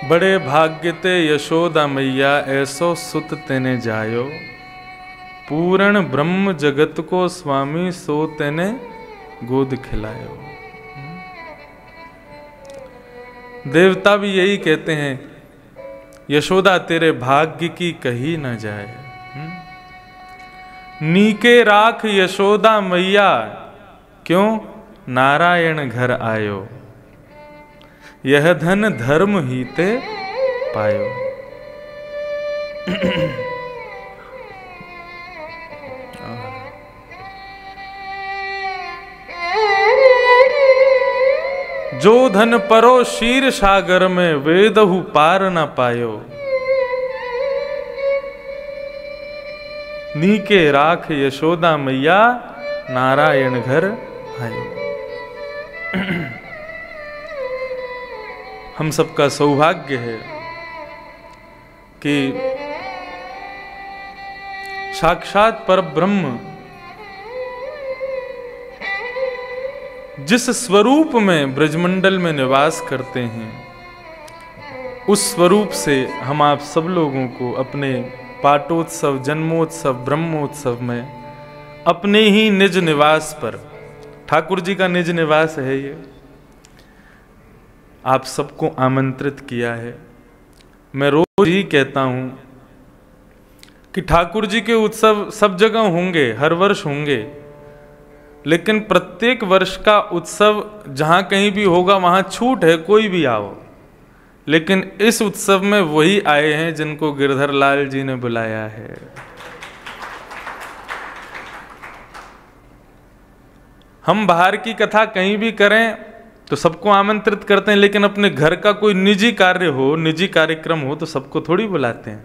बड़े भाग्य ते यशोदा मैया ऐसो सुत तेने जायो, पूर्ण ब्रह्म जगत को स्वामी सो तेने गोद खिलायो। देवता भी यही कहते हैं, यशोदा तेरे भाग्य की कही न जाए। नीके राख यशोदा मैया, क्यों नारायण घर आयो, यह धन धर्म ही ते पायो। जो धन परो शीर सागर में, वेदहु पार न पायो, नीके राख यशोदा मैया, नारायण घर आयो। हम सबका सौभाग्य है कि साक्षात परब्रह्म जिस स्वरूप में ब्रजमंडल में निवास करते हैं, उस स्वरूप से हम आप सब लोगों को अपने पाटोत्सव, जन्मोत्सव, ब्रह्मोत्सव में अपने ही निज निवास पर, ठाकुर जी का निज निवास है ये, आप सबको आमंत्रित किया है। मैं रोज ही कहता हूं कि ठाकुर जी के उत्सव सब जगह होंगे, हर वर्ष होंगे, लेकिन प्रत्येक वर्ष का उत्सव जहां कहीं भी होगा वहां छूट है, कोई भी आओ। लेकिन इस उत्सव में वही आए हैं जिनको गिरधर लाल जी ने बुलाया है। हम बाहर की कथा कहीं भी करें तो सबको आमंत्रित करते हैं, लेकिन अपने घर का कोई निजी कार्य हो, निजी कार्यक्रम हो तो सबको थोड़ी बुलाते हैं।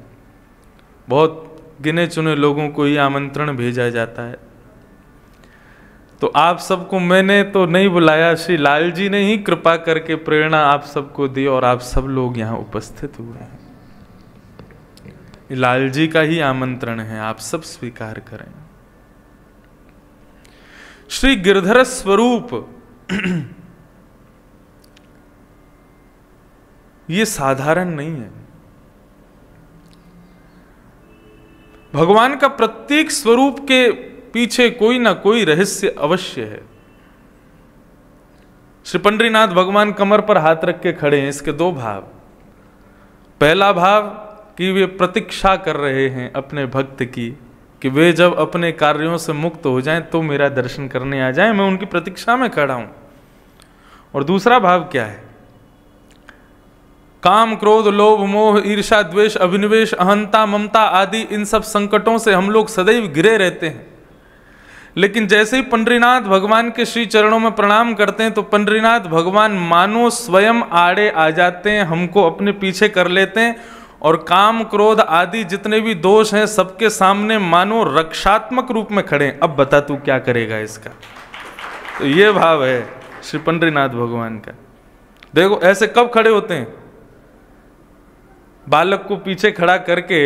बहुत गिने चुने लोगों को ही आमंत्रण भेजा जाता है। तो आप सबको मैंने तो नहीं बुलाया, श्री लाल जी ने ही कृपा करके प्रेरणा आप सबको दी और आप सब लोग यहाँ उपस्थित हुए हैं। लाल जी का ही आमंत्रण है, आप सब स्वीकार करें। श्री गिरधर स्वरूप ये साधारण नहीं है। भगवान का प्रत्येक स्वरूप के पीछे कोई ना कोई रहस्य अवश्य है। श्री पंडरीनाथ भगवान कमर पर हाथ रख के खड़े हैं। इसके दो भाव। पहला भाव कि वे प्रतीक्षा कर रहे हैं अपने भक्त की, कि वे जब अपने कार्यों से मुक्त हो जाएं तो मेरा दर्शन करने आ जाएं, मैं उनकी प्रतीक्षा में खड़ा हूं। और दूसरा भाव क्या है? काम, क्रोध, लोभ, मोह, ईर्ष्या, द्वेष, अभिनिवेश, अहंता, ममता आदि इन सब संकटों से हम लोग सदैव घिरे रहते हैं। लेकिन जैसे ही पंडरीनाथ भगवान के श्री चरणों में प्रणाम करते हैं तो पंडरीनाथ भगवान मानो स्वयं आड़े आ जाते हैं, हमको अपने पीछे कर लेते हैं और काम, क्रोध आदि जितने भी दोष हैं सबके सामने मानो रक्षात्मक रूप में खड़े हैं। अब बता तू क्या करेगा इसका। तो ये भाव है श्री पंडरीनाथ भगवान का। देखो ऐसे कब खड़े होते हैं? बालक को पीछे खड़ा करके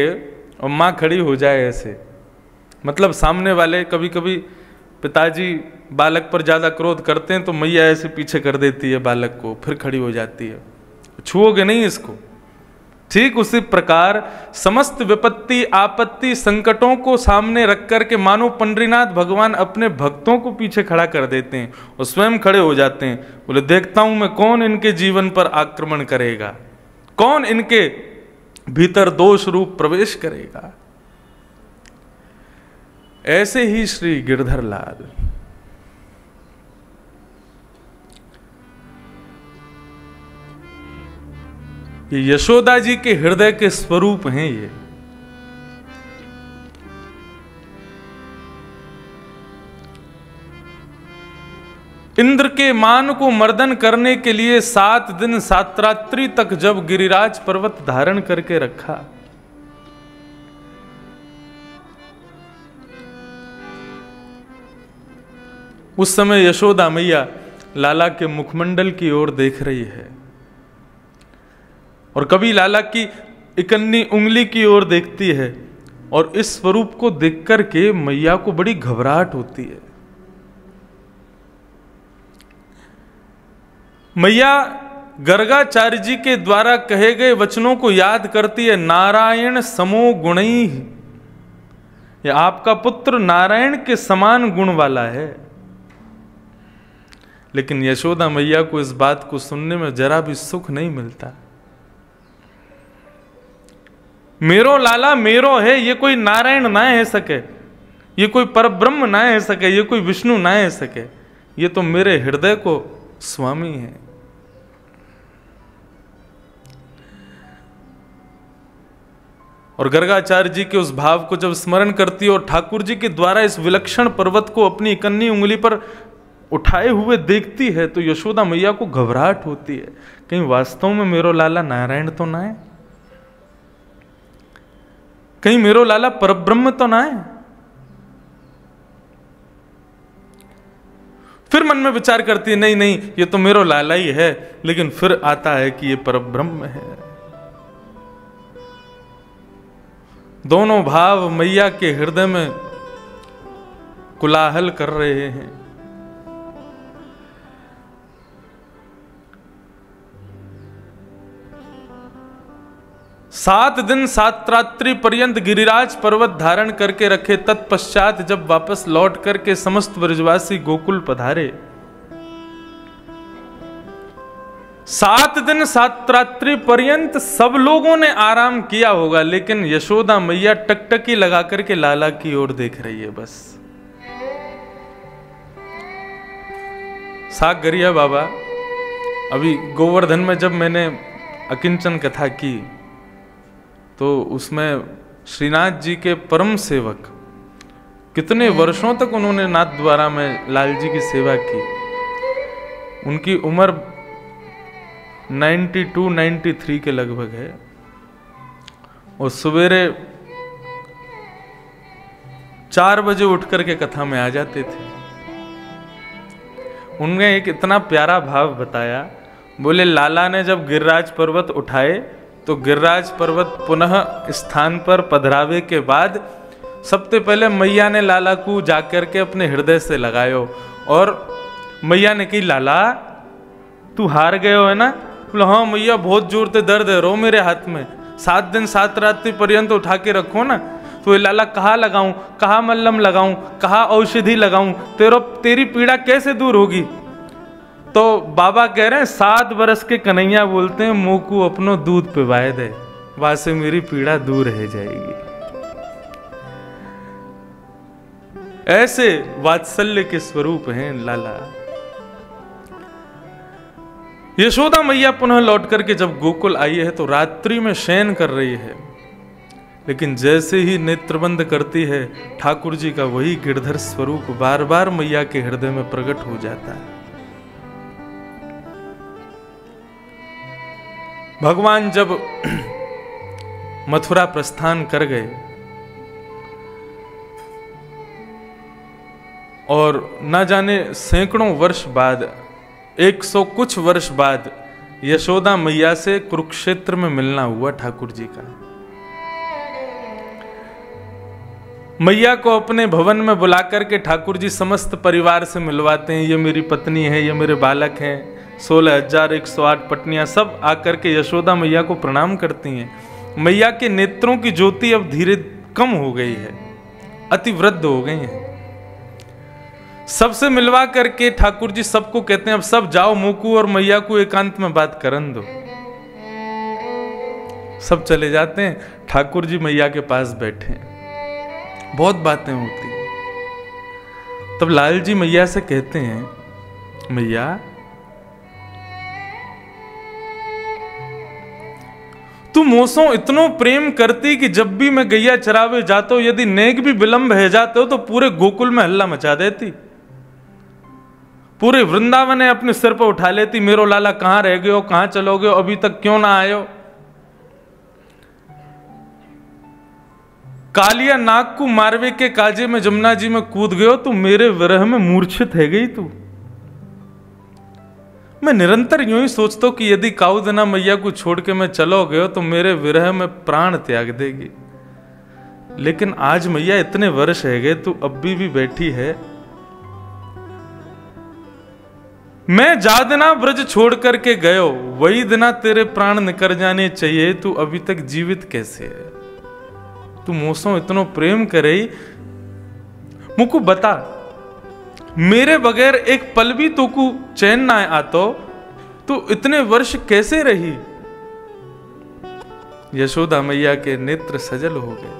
और माँ खड़ी हो जाए ऐसे, मतलब सामने वाले, कभी कभी पिताजी बालक पर ज्यादा क्रोध करते हैं तो मैया ऐसे पीछे कर देती है बालक को, फिर खड़ी हो जाती है, छुओगे नहीं इसको। ठीक उसी प्रकार समस्त विपत्ति, आपत्ति, संकटों को सामने रख करके मानो पंडरीनाथ भगवान अपने भक्तों को पीछे खड़ा कर देते हैं और स्वयं खड़े हो जाते हैं। बोले देखता हूं मैं कौन इनके जीवन पर आक्रमण करेगा, कौन इनके भीतर दोष रूप प्रवेश करेगा। ऐसे ही श्री गिरधर लाल ये यशोदा जी के हृदय के स्वरूप हैं। ये इंद्र के मान को मर्दन करने के लिए 7 दिन 7 रात्रि तक जब गिरिराज पर्वत धारण करके रखा, उस समय यशोदा मैया लाला के मुखमंडल की ओर देख रही है और कभी लाला की इकन्नी उंगली की ओर देखती है और इस स्वरूप को देख करके मैया को बड़ी घबराहट होती है। मैया गर्गाचार्य जी के द्वारा कहे गए वचनों को याद करती है। नारायण समो गुणी, ये आपका पुत्र नारायण के समान गुण वाला है। लेकिन यशोदा मैया को इस बात को सुनने में जरा भी सुख नहीं मिलता। मेरो लाला मेरो है, ये कोई नारायण ना है सके, ये कोई परब्रह्म ना है सके, ये कोई विष्णु ना है सके, ये तो मेरे हृदय को स्वामी है। और गर्गाचार्य जी के उस भाव को जब स्मरण करती है और ठाकुर जी के द्वारा इस विलक्षण पर्वत को अपनी इकन्नी उंगली पर उठाए हुए देखती है तो यशोदा मैया को घबराहट होती है, कहीं वास्तव में मेरो लाला नारायण तो ना है, कहीं मेरो लाला परब्रह्म तो ना है। फिर मन में विचार करती है, नहीं नहीं ये तो मेरो लाला ही है, लेकिन फिर आता है कि ये परब्रह्म है। दोनों भाव मैया के हृदय में कुलाहल कर रहे हैं। सात दिन सात रात्रि पर्यंत गिरिराज पर्वत धारण करके रखे। तत्पश्चात जब वापस लौट करके समस्त ब्रजवासी गोकुल पधारे, 7 दिन 7 रात्रि पर्यंत सब लोगों ने आराम किया होगा, लेकिन यशोदा मैया टकटकी लगा करके लाला की ओर देख रही है बस। सागरिया बाबा, अभी गोवर्धन में जब मैंने अकिंचन कथा की तो उसमें श्रीनाथ जी के परम सेवक कितने वर्षों तक उन्होंने नाथ द्वारा में लाल जी की सेवा की। उनकी उम्र 92-93 के लगभग है और सवेरे 4 बजे उठ करके कथा में आ जाते थे। उनने एक इतना प्यारा भाव बताया, बोले लाला ने जब गिरिराज पर्वत उठाए तो गिरिराज पर्वत पुनः स्थान पर पधरावे के बाद सबसे पहले मैया ने लाला को जाकर के अपने हृदय से लगायो और मैया ने कही, लाला तू हार गए हो है ना? बोले हाँ मैया, बहुत जोर से दर्द है, रो मेरे हाथ में, 7 दिन 7 रात्रि पर्यंत उठा के रखो ना। तो ये लाला कहाँ लगाऊं, कहाँ मल्लम लगाऊं, कहाँ औषधि लगाऊं, तेरी पीड़ा कैसे दूर होगी? तो बाबा कह रहे हैं 7 बरस के कन्हैया बोलते हैं, मुंह को अपनो दूध पिवाए दे, वहां से मेरी पीड़ा दूर रह जाएगी। ऐसे वात्सल्य के स्वरूप हैं लाला। यशोदा मैया पुनः लौट करके जब गोकुल आई है तो रात्रि में शयन कर रही है, लेकिन जैसे ही नेत्रबंद करती है ठाकुर जी का वही गिरधर स्वरूप बार बार मैया के हृदय में प्रकट हो जाता है। भगवान जब मथुरा प्रस्थान कर गए और न जाने सैकड़ों वर्ष बाद, 100 कुछ वर्ष बाद यशोदा मैया से कुरुक्षेत्र में मिलना हुआ ठाकुर जी का। मैया को अपने भवन में बुलाकर के ठाकुर जी समस्त परिवार से मिलवाते हैं। ये मेरी पत्नी है, ये मेरे बालक हैं। 16,108 पत्नियां सब आकर के यशोदा मैया को प्रणाम करती हैं। मैया के नेत्रों की ज्योति अब धीरे कम हो गई है, अति वृद्ध हो गई है। सबसे मिलवा करके ठाकुर जी सबको कहते हैं अब सब जाओ, मोकू और मैया को एकांत में बात करन दो। सब चले जाते हैं, ठाकुर जी मैया के पास बैठे हैं, बहुत बातें होती हैं। तब लाल जी मैया से कहते हैं, मैया तू मोसों इतनो प्रेम करती कि जब भी मैं गैया चरावे जाता हूं, यदि नेक भी विलंब है जाते हो तो पूरे गोकुल में हल्ला मचा देती, पूरे वृंदावन ने अपने सिर पर उठा लेती, मेरो लाला कहां रह गए हो, कहां चलोगे, अभी तक क्यों ना आए हो? कालिया नाग को मारवे के काजे में जमुना जी में कूद गयो, तो मेरे विरह में मूर्छित है गई तू। मैं निरंतर यूं ही सोचता हूं कि यदि काउदना मैया को छोड़ के मैं चलो गयो तो मेरे विरह में प्राण त्याग देगी, लेकिन आज मैया इतने वर्ष है गए तू अब भी बैठी है। मैं जादना ब्रज छोड़ करके गयो, वही दिना तेरे प्राण निकर जाने चाहिए, तू अभी तक जीवित कैसे है? तू मोसो इतनो प्रेम करे, मुझको बता, मेरे बगैर एक पल भी तो को चैन ना आतो, तू इतने वर्ष कैसे रही? यशोदा मैया के नेत्र सजल हो गए।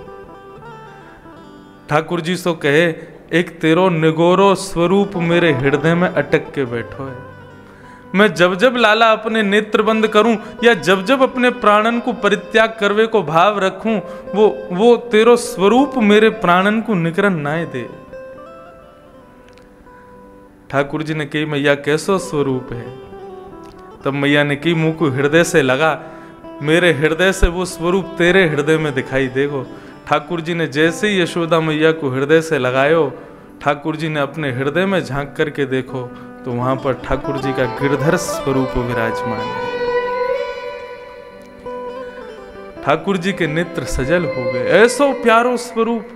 ठाकुर जी सो कहे, एक तेरो निगोरो स्वरूप मेरे हृदय में अटक के बैठो है। मैं जब जब लाला अपने नेत्र बंद करूं या जब जब अपने प्राणन को परित्याग करवे को भाव रखूं, वो तेरो स्वरूप मेरे प्राणन को निकरन ना दे। ठाकुर जी ने कही, मैया कैसो स्वरूप है? तब मैया ने की, मुंह को हृदय से लगा, मेरे हृदय से वो स्वरूप तेरे हृदय में दिखाई देगो। ठाकुर जी ने जैसे ही यशोदा मैया को हृदय से लगायो, ठाकुर जी ने अपने हृदय में झांक करके देखो तो वहां पर ठाकुर जी का गिरधर स्वरूप विराजमान है। ठाकुर जी के नेत्र सजल हो गए। ऐसो प्यारो स्वरूप,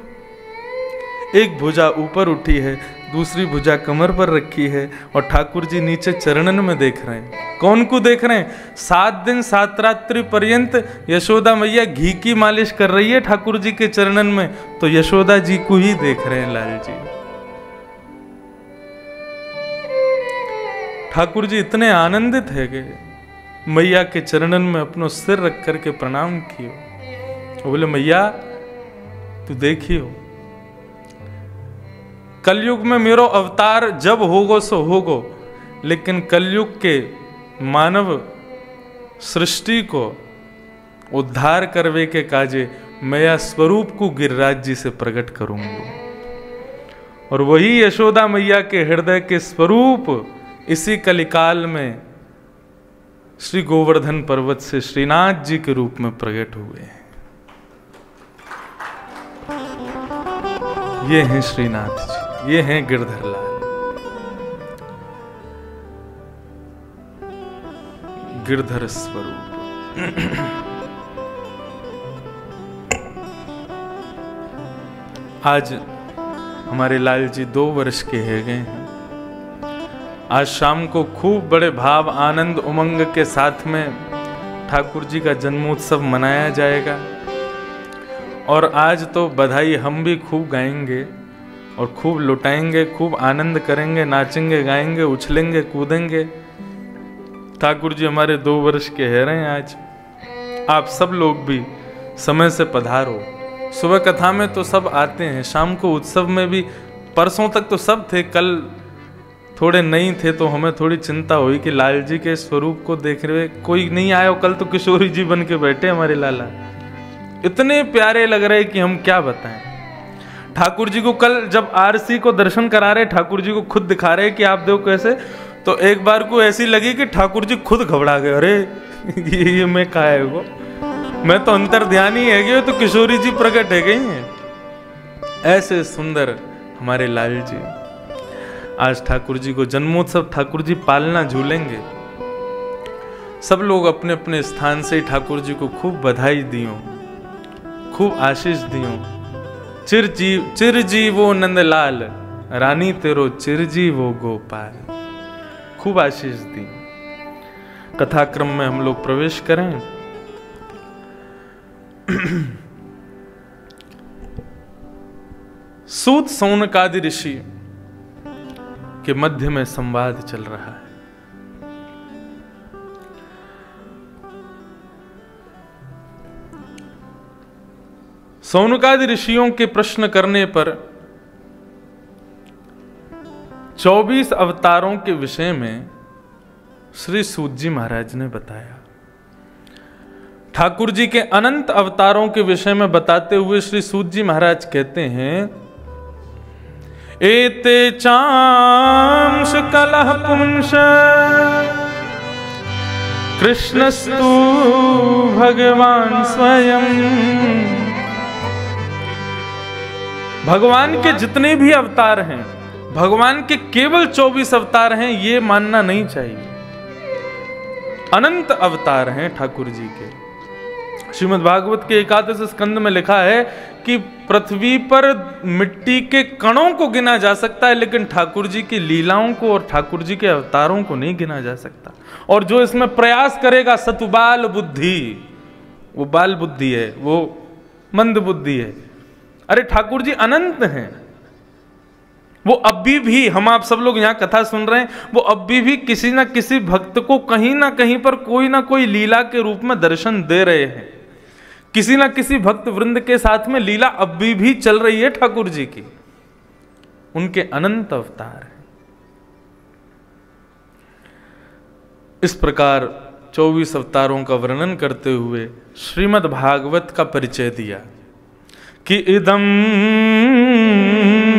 एक भुजा ऊपर उठी है, दूसरी भुजा कमर पर रखी है और ठाकुर जी नीचे चरणन में देख रहे हैं। कौन को देख रहे हैं? 7 दिन 7 रात्रि पर्यंत यशोदा मैया घी की मालिश कर रही है ठाकुर जी के चरणन में, तो यशोदा जी को ही देख रहे हैं लाल जी। ठाकुर जी इतने आनंदित है कि मैया के चरणन में अपनो सिर रख करके प्रणाम कियो। बोले, मैया तू देखियो, कलयुग में मेरो अवतार जब होगो सो होगो, लेकिन कलयुग के मानव सृष्टि को उद्धार करवे के काजे मैं स्वरूप को गिरिराज जी से प्रकट करूंगा। और वही यशोदा मैया के हृदय के स्वरूप इसी कलिकाल में श्री गोवर्धन पर्वत से श्रीनाथ जी के रूप में प्रकट हुए हैं। ये हैं श्रीनाथ जी, ये हैं गिरधर लाल। गिरधर स्वरूप। आज हमारे लाल जी 2 वर्ष के है गए हैं। आज शाम को खूब बड़े भाव आनंद उमंग के साथ में ठाकुर जी का जन्मोत्सव मनाया जाएगा। और आज तो बधाई हम भी खूब गाएंगे और खूब लुटाएंगे, खूब आनंद करेंगे, नाचेंगे, गाएंगे, उछलेंगे, कूदेंगे। ठाकुर जी हमारे 2 वर्ष के है रहे हैं आज। आप सब लोग भी समय से पधारो। सुबह कथा में तो सब आते हैं, शाम को उत्सव में भी परसों तक तो सब थे, कल थोड़े नहीं थे तो हमें थोड़ी चिंता हुई कि लाल जी के स्वरूप को देख रहे कोई नहीं आया। कल तो किशोरी जी बन के बैठे हमारे लाला, इतने प्यारे लग रहे कि हम क्या बताएं। ठाकुर जी को कल जब आरसी को दर्शन करा रहे, ठाकुर जी को खुद दिखा रहे कि आप देखो कैसे, तो एक बार को ऐसी लगी कि ठाकुर जी खुद घबरा गए। अरे ये मैं कहा है वो, मैं तो अंतर ध्यान ही है गए, तो किशोरी जी प्रकट है गई हैं। ऐसे सुंदर हमारे लाल जी। आज ठाकुर जी को जन्मोत्सव, ठाकुर जी पालना झूलेंगे। सब लोग अपने अपने स्थान से ठाकुर जी को खूब बधाई दियो, खूब आशीष दियो। चिरजीवो नंदलाल, रानी तेरो चिरजीवो गोपाल। खूब आशीष दी। कथाक्रम में हम लोग प्रवेश करें। सूत सौनकादि ऋषि के मध्य में संवाद चल रहा है। सौनकादि ऋषियों के प्रश्न करने पर 24 अवतारों के विषय में श्री सूत जी महाराज ने बताया। ठाकुर जी के अनंत अवतारों के विषय में बताते हुए श्री सूत जी महाराज कहते हैं, एते चांश कलह पुंस कृष्णस्तु भगवान स्वयं। भगवान के जितने भी अवतार हैं, भगवान के केवल 24 अवतार हैं, ये मानना नहीं चाहिए। अनंत अवतार हैं ठाकुर जी के। श्रीमद् भागवत के 11 स्कंद में लिखा है कि पृथ्वी पर मिट्टी के कणों को गिना जा सकता है, लेकिन ठाकुर जी की लीलाओं को और ठाकुर जी के अवतारों को नहीं गिना जा सकता। और जो इसमें प्रयास करेगा सतुबाल बुद्धि, वो बाल बुद्धि है, वो मंद बुद्धि है। अरे ठाकुर जी अनंत हैं, वो अभी भी, हम आप सब लोग यहां कथा सुन रहे हैं, वो अभी भी किसी ना किसी भक्त को कहीं ना कहीं पर कोई ना कोई लीला के रूप में दर्शन दे रहे हैं। किसी ना किसी भक्त वृंद के साथ में लीला अभी भी चल रही है ठाकुर जी की, उनके अनंत अवतार हैं। इस प्रकार 24 अवतारों का वर्णन करते हुए श्रीमद् भागवत का परिचय दिया कि इदं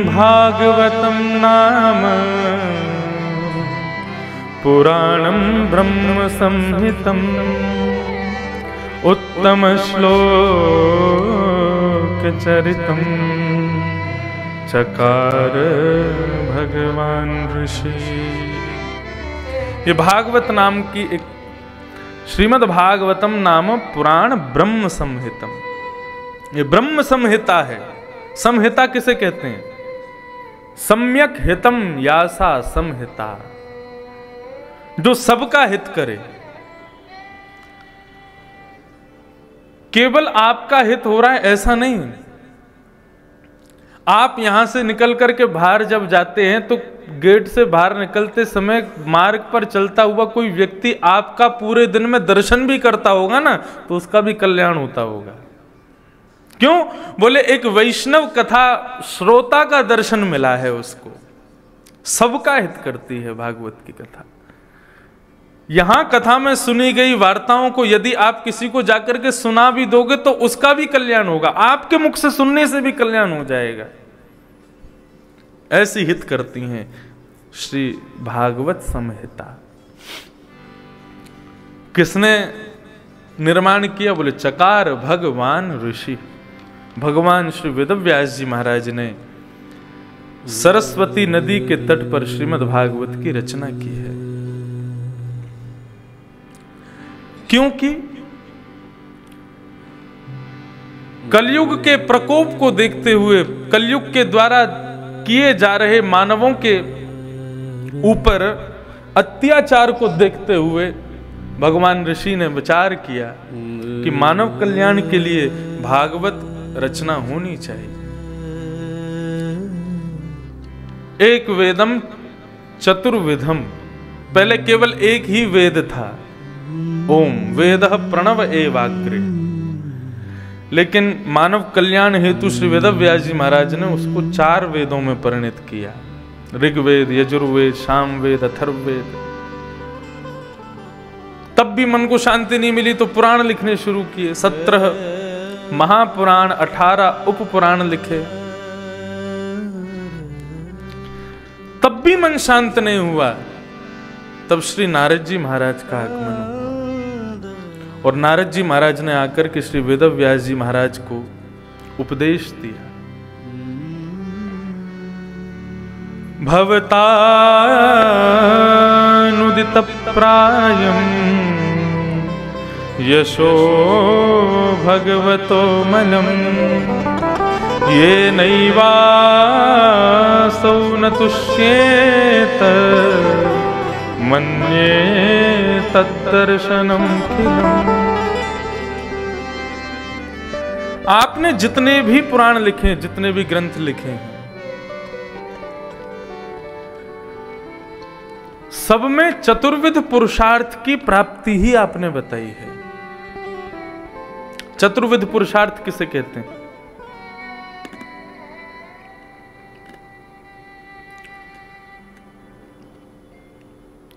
भागवतं नाम पुराणं ब्रह्म संहितं उत्तम श्लोक चरितं चकार भगवान ऋषि। ये भागवत नाम की एक श्रीमद् भागवतम नाम पुराण ब्रह्म संहितम, ये ब्रह्म संहिता है। संहिता किसे कहते हैं? सम्यक हितम यासा संहिता, जो सबका हित करे। केवल आपका हित हो रहा है ऐसा नहीं। आप यहां से निकल करके बाहर जब जाते हैं तो गेट से बाहर निकलते समय मार्ग पर चलता हुआ कोई व्यक्ति आपका पूरे दिन में दर्शन भी करता होगा ना, तो उसका भी कल्याण होता होगा। क्यों? बोले एक वैष्णव कथा श्रोता का दर्शन मिला है उसको। सबका हित करती है भागवत की कथा। यहां कथा में सुनी गई वार्ताओं को यदि आप किसी को जाकर के सुना भी दोगे तो उसका भी कल्याण होगा, आपके मुख से सुनने से भी कल्याण हो जाएगा। ऐसी हित करती हैं श्री भागवत संहिता। किसने निर्माण किया? बोले चकार भगवान ऋषि। भगवान श्री वेदव्यास जी महाराज ने सरस्वती नदी के तट पर श्रीमद् भागवत की रचना की है। क्योंकि कलयुग के प्रकोप को देखते हुए, कलयुग के द्वारा किए जा रहे मानवों के ऊपर अत्याचार को देखते हुए भगवान ऋषि ने विचार किया कि मानव कल्याण के लिए भागवत रचना होनी चाहिए। एक वेदम चतुर्विधम, पहले केवल एक ही वेद था, ओम वेदः प्रणव एवाग्रे, लेकिन मानव कल्याण हेतु श्री वेदव्यास जी महाराज ने उसको 4 वेदों में परिणत किया। ऋग्वेद, यजुर्वेद, सामवेद, अथर्ववेद। तब भी मन को शांति नहीं मिली तो पुराण लिखने शुरू किए। 17 महापुराण, 18 उपपुराण लिखे। तब भी मन शांत नहीं हुआ। तब श्री नारद जी महाराज का आगमन हुआ और नारद जी महाराज ने आकर के श्री वेदव्यास जी महाराज को उपदेश दिया। भवतानुदित प्रायं यशो भगवतो मलम् ये नैवासौ न तुष्येत मन्ये तद्दर्शनम खिलम्। आपने जितने भी पुराण लिखे, जितने भी ग्रंथ लिखे हैं, सब में चतुर्विध पुरुषार्थ की प्राप्ति ही आपने बताई है। चतुर्विध पुरुषार्थ किसे कहते हैं?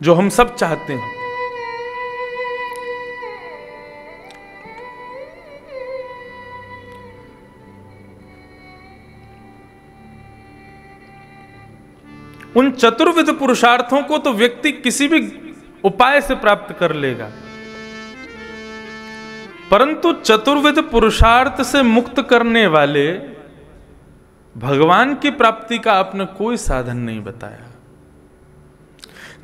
जो हम सब चाहते हैं। उन चतुर्विध पुरुषार्थों को तो व्यक्ति किसी भी उपाय से प्राप्त कर लेगा, परंतु चतुर्विध पुरुषार्थ से मुक्त करने वाले भगवान की प्राप्ति का आपने कोई साधन नहीं बताया।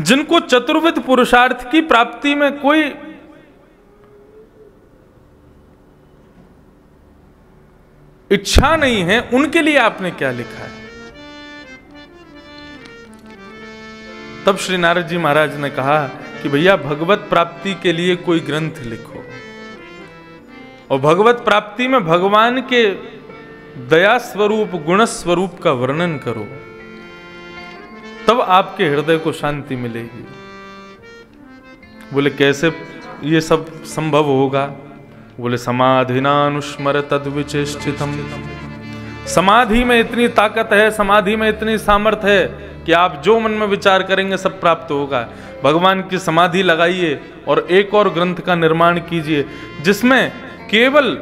जिनको चतुर्विध पुरुषार्थ की प्राप्ति में कोई इच्छा नहीं है, उनके लिए आपने क्या लिखा है? तब श्री नारद जी महाराज ने कहा कि भैया भगवत प्राप्ति के लिए कोई ग्रंथ लिखो, और भगवत प्राप्ति में भगवान के दया स्वरूप गुण स्वरूप का वर्णन करो, तब आपके हृदय को शांति मिलेगी। बोले कैसे ये सब संभव होगा? बोले समाधिनानुस्मर तद्विचेष्टितम्। समाधि में इतनी ताकत है, समाधि में इतनी सामर्थ्य है कि आप जो मन में विचार करेंगे सब प्राप्त होगा। भगवान की समाधि लगाइए और एक और ग्रंथ का निर्माण कीजिए जिसमें केवल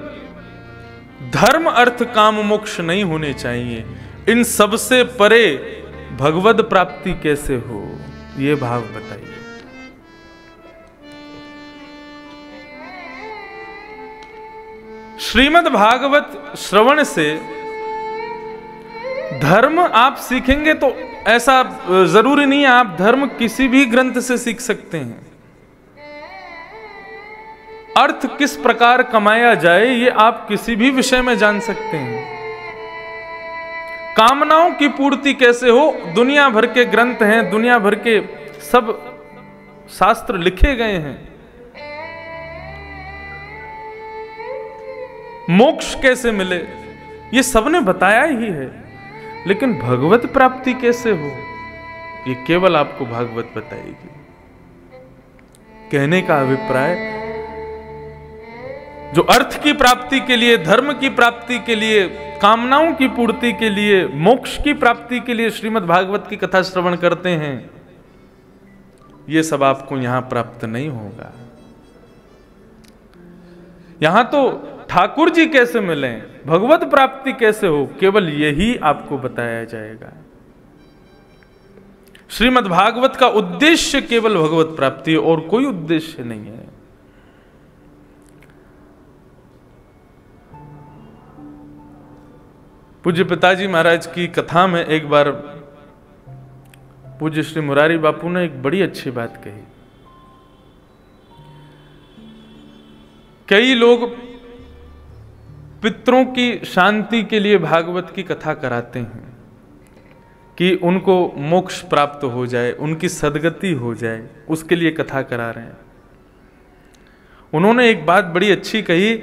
धर्म अर्थ काम मोक्ष नहीं होने चाहिए, इन सबसे परे भगवद प्राप्ति कैसे हो, ये भाव बताइए। श्रीमद् भागवत श्रवण से धर्म आप सीखेंगे तो ऐसा जरूरी नहीं है आप धर्म किसी भी ग्रंथ से सीख सकते हैं। अर्थ किस प्रकार कमाया जाए ये आप किसी भी विषय में जान सकते हैं। कामनाओं की पूर्ति कैसे हो, दुनिया भर के ग्रंथ हैं, दुनिया भर के सब शास्त्र लिखे गए हैं। मोक्ष कैसे मिले ये सबने बताया ही है, लेकिन भगवत प्राप्ति कैसे हो ये केवल आपको भागवत बताएगी। कहने का अभिप्राय, जो अर्थ की प्राप्ति के लिए, धर्म की प्राप्ति के लिए, कामनाओं की पूर्ति के लिए, मोक्ष की प्राप्ति के लिए श्रीमद् भागवत की कथा श्रवण करते हैं, ये सब आपको यहां प्राप्त नहीं होगा। यहां तो ठाकुर जी कैसे मिले, भगवत प्राप्ति कैसे हो, केवल यही आपको बताया जाएगा। श्रीमद् भागवत का उद्देश्य केवल भगवत प्राप्ति है और कोई उद्देश्य नहीं है। पूज्य पिताजी महाराज की कथा में एक बार पूज्य श्री मुरारी बापू ने एक बड़ी अच्छी बात कही। कई लोग पितरों की शांति के लिए भागवत की कथा कराते हैं कि उनको मोक्ष प्राप्त हो जाए, उनकी सद्गति हो जाए, उसके लिए कथा करा रहे हैं। उन्होंने एक बात बड़ी अच्छी कही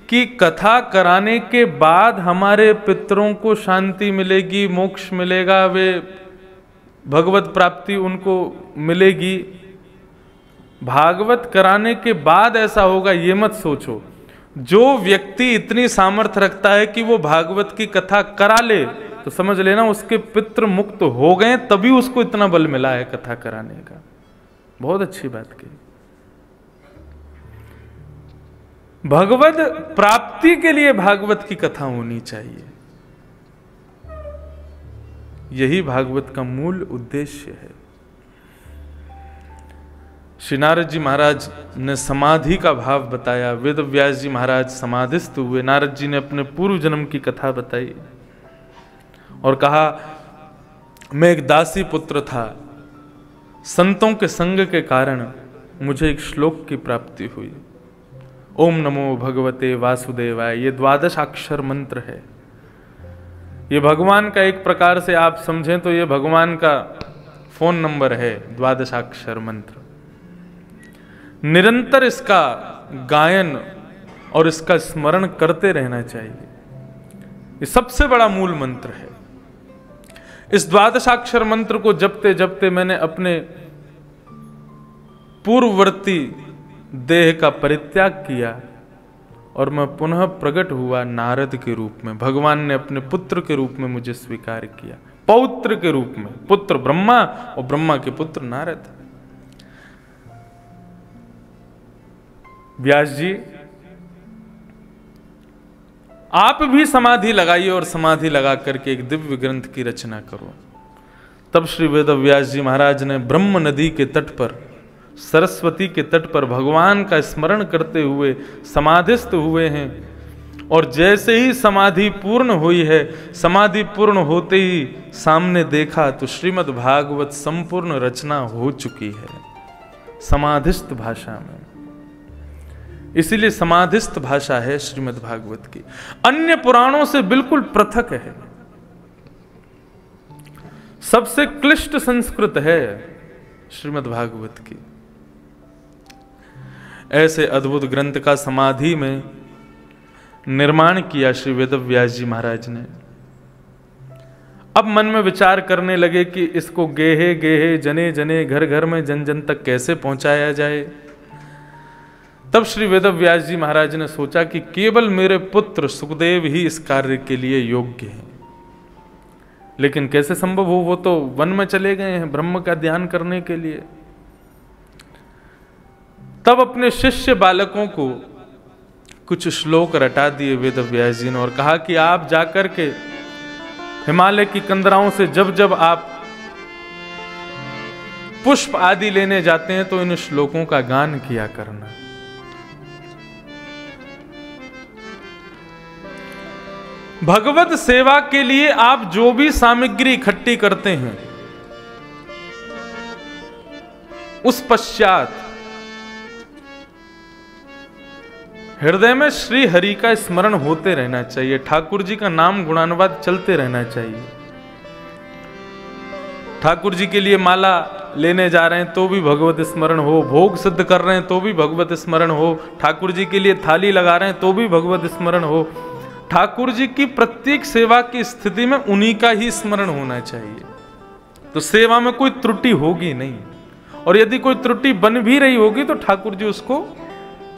कि कथा कराने के बाद हमारे पितरों को शांति मिलेगी, मोक्ष मिलेगा, वे भगवत प्राप्ति उनको मिलेगी। भागवत कराने के बाद ऐसा होगा ये मत सोचो। जो व्यक्ति इतनी सामर्थ्य रखता है कि वो भागवत की कथा करा ले तो समझ लेना उसके पितृ मुक्त हो गए, तभी उसको इतना बल मिला है कथा कराने का। बहुत अच्छी बात कही। भगवत प्राप्ति के लिए भागवत की कथा होनी चाहिए, यही भागवत का मूल उद्देश्य है। श्री नारद जी महाराज ने समाधि का भाव बताया। वेद व्यास जी महाराज समाधिस्थ हुए। नारद जी ने अपने पूर्व जन्म की कथा बताई और कहा, मैं एक दासी पुत्र था, संतों के संग के कारण मुझे एक श्लोक की प्राप्ति हुई। ओम नमो भगवते वासुदेवाय, ये 12 अक्षर मंत्र है। ये भगवान का एक प्रकार से आप समझें तो ये भगवान का फोन नंबर है, 12 अक्षर मंत्र। निरंतर इसका गायन और इसका स्मरण करते रहना चाहिए। ये सबसे बड़ा मूल मंत्र है। इस 12 अक्षर मंत्र को जपते जपते मैंने अपने पूर्ववर्ती देह का परित्याग किया और मैं पुनः प्रकट हुआ नारद के रूप में। भगवान ने अपने पुत्र के रूप में मुझे स्वीकार किया, पौत्र के रूप में। पुत्र ब्रह्मा और ब्रह्मा के पुत्र नारद। व्यास जी, आप भी समाधि लगाइए और समाधि लगा करके एक दिव्य ग्रंथ की रचना करो। तब श्री वेद व्यास जी महाराज ने ब्रह्म नदी के तट पर, सरस्वती के तट पर भगवान का स्मरण करते हुए समाधिस्थ हुए हैं। और जैसे ही समाधि पूर्ण हुई है, समाधि पूर्ण होते ही सामने देखा तो श्रीमद् भागवत संपूर्ण रचना हो चुकी है समाधिस्थ भाषा में। इसीलिए समाधिस्थ भाषा है श्रीमद् भागवत की, अन्य पुराणों से बिल्कुल पृथक है, सबसे क्लिष्ट संस्कृत है श्रीमद् भागवत की। ऐसे अद्भुत ग्रंथ का समाधि में निर्माण किया श्री वेदव्यास जी महाराज ने। अब मन में विचार करने लगे कि इसको गेहे गेहे जने जने घर घर में जन जन तक कैसे पहुंचाया जाए। तब श्री वेदव्यास जी महाराज ने सोचा कि केवल मेरे पुत्र सुखदेव ही इस कार्य के लिए योग्य हैं, लेकिन कैसे संभव हो, वो तो वन में चले गए हैं ब्रह्म का ध्यान करने के लिए। तब अपने शिष्य बालकों को कुछ श्लोक रटा दिए वेदव्यास जी ने और कहा कि आप जाकर के हिमालय की कंदराओं से जब जब आप पुष्प आदि लेने जाते हैं तो इन श्लोकों का गान किया करना। भगवत सेवा के लिए आप जो भी सामग्री इकट्ठी करते हैं, उस पश्चात हृदय में श्री हरि का स्मरण होते रहना चाहिए, ठाकुर जी का नाम गुणानुवाद चलते रहना चाहिए। ठाकुर जी के लिए माला लेने जा रहे हैं तो भी भगवत स्मरण हो, भोग सिद्ध कर रहे हैं तो भी भगवत स्मरण हो, ठाकुर जी के लिए थाली लगा रहे हैं तो भी भगवत स्मरण हो। ठाकुर जी की प्रत्येक सेवा की स्थिति में उन्हीं का ही स्मरण होना चाहिए, तो सेवा में कोई त्रुटि होगी नहीं, और यदि कोई त्रुटि बन भी रही होगी तो ठाकुर जी उसको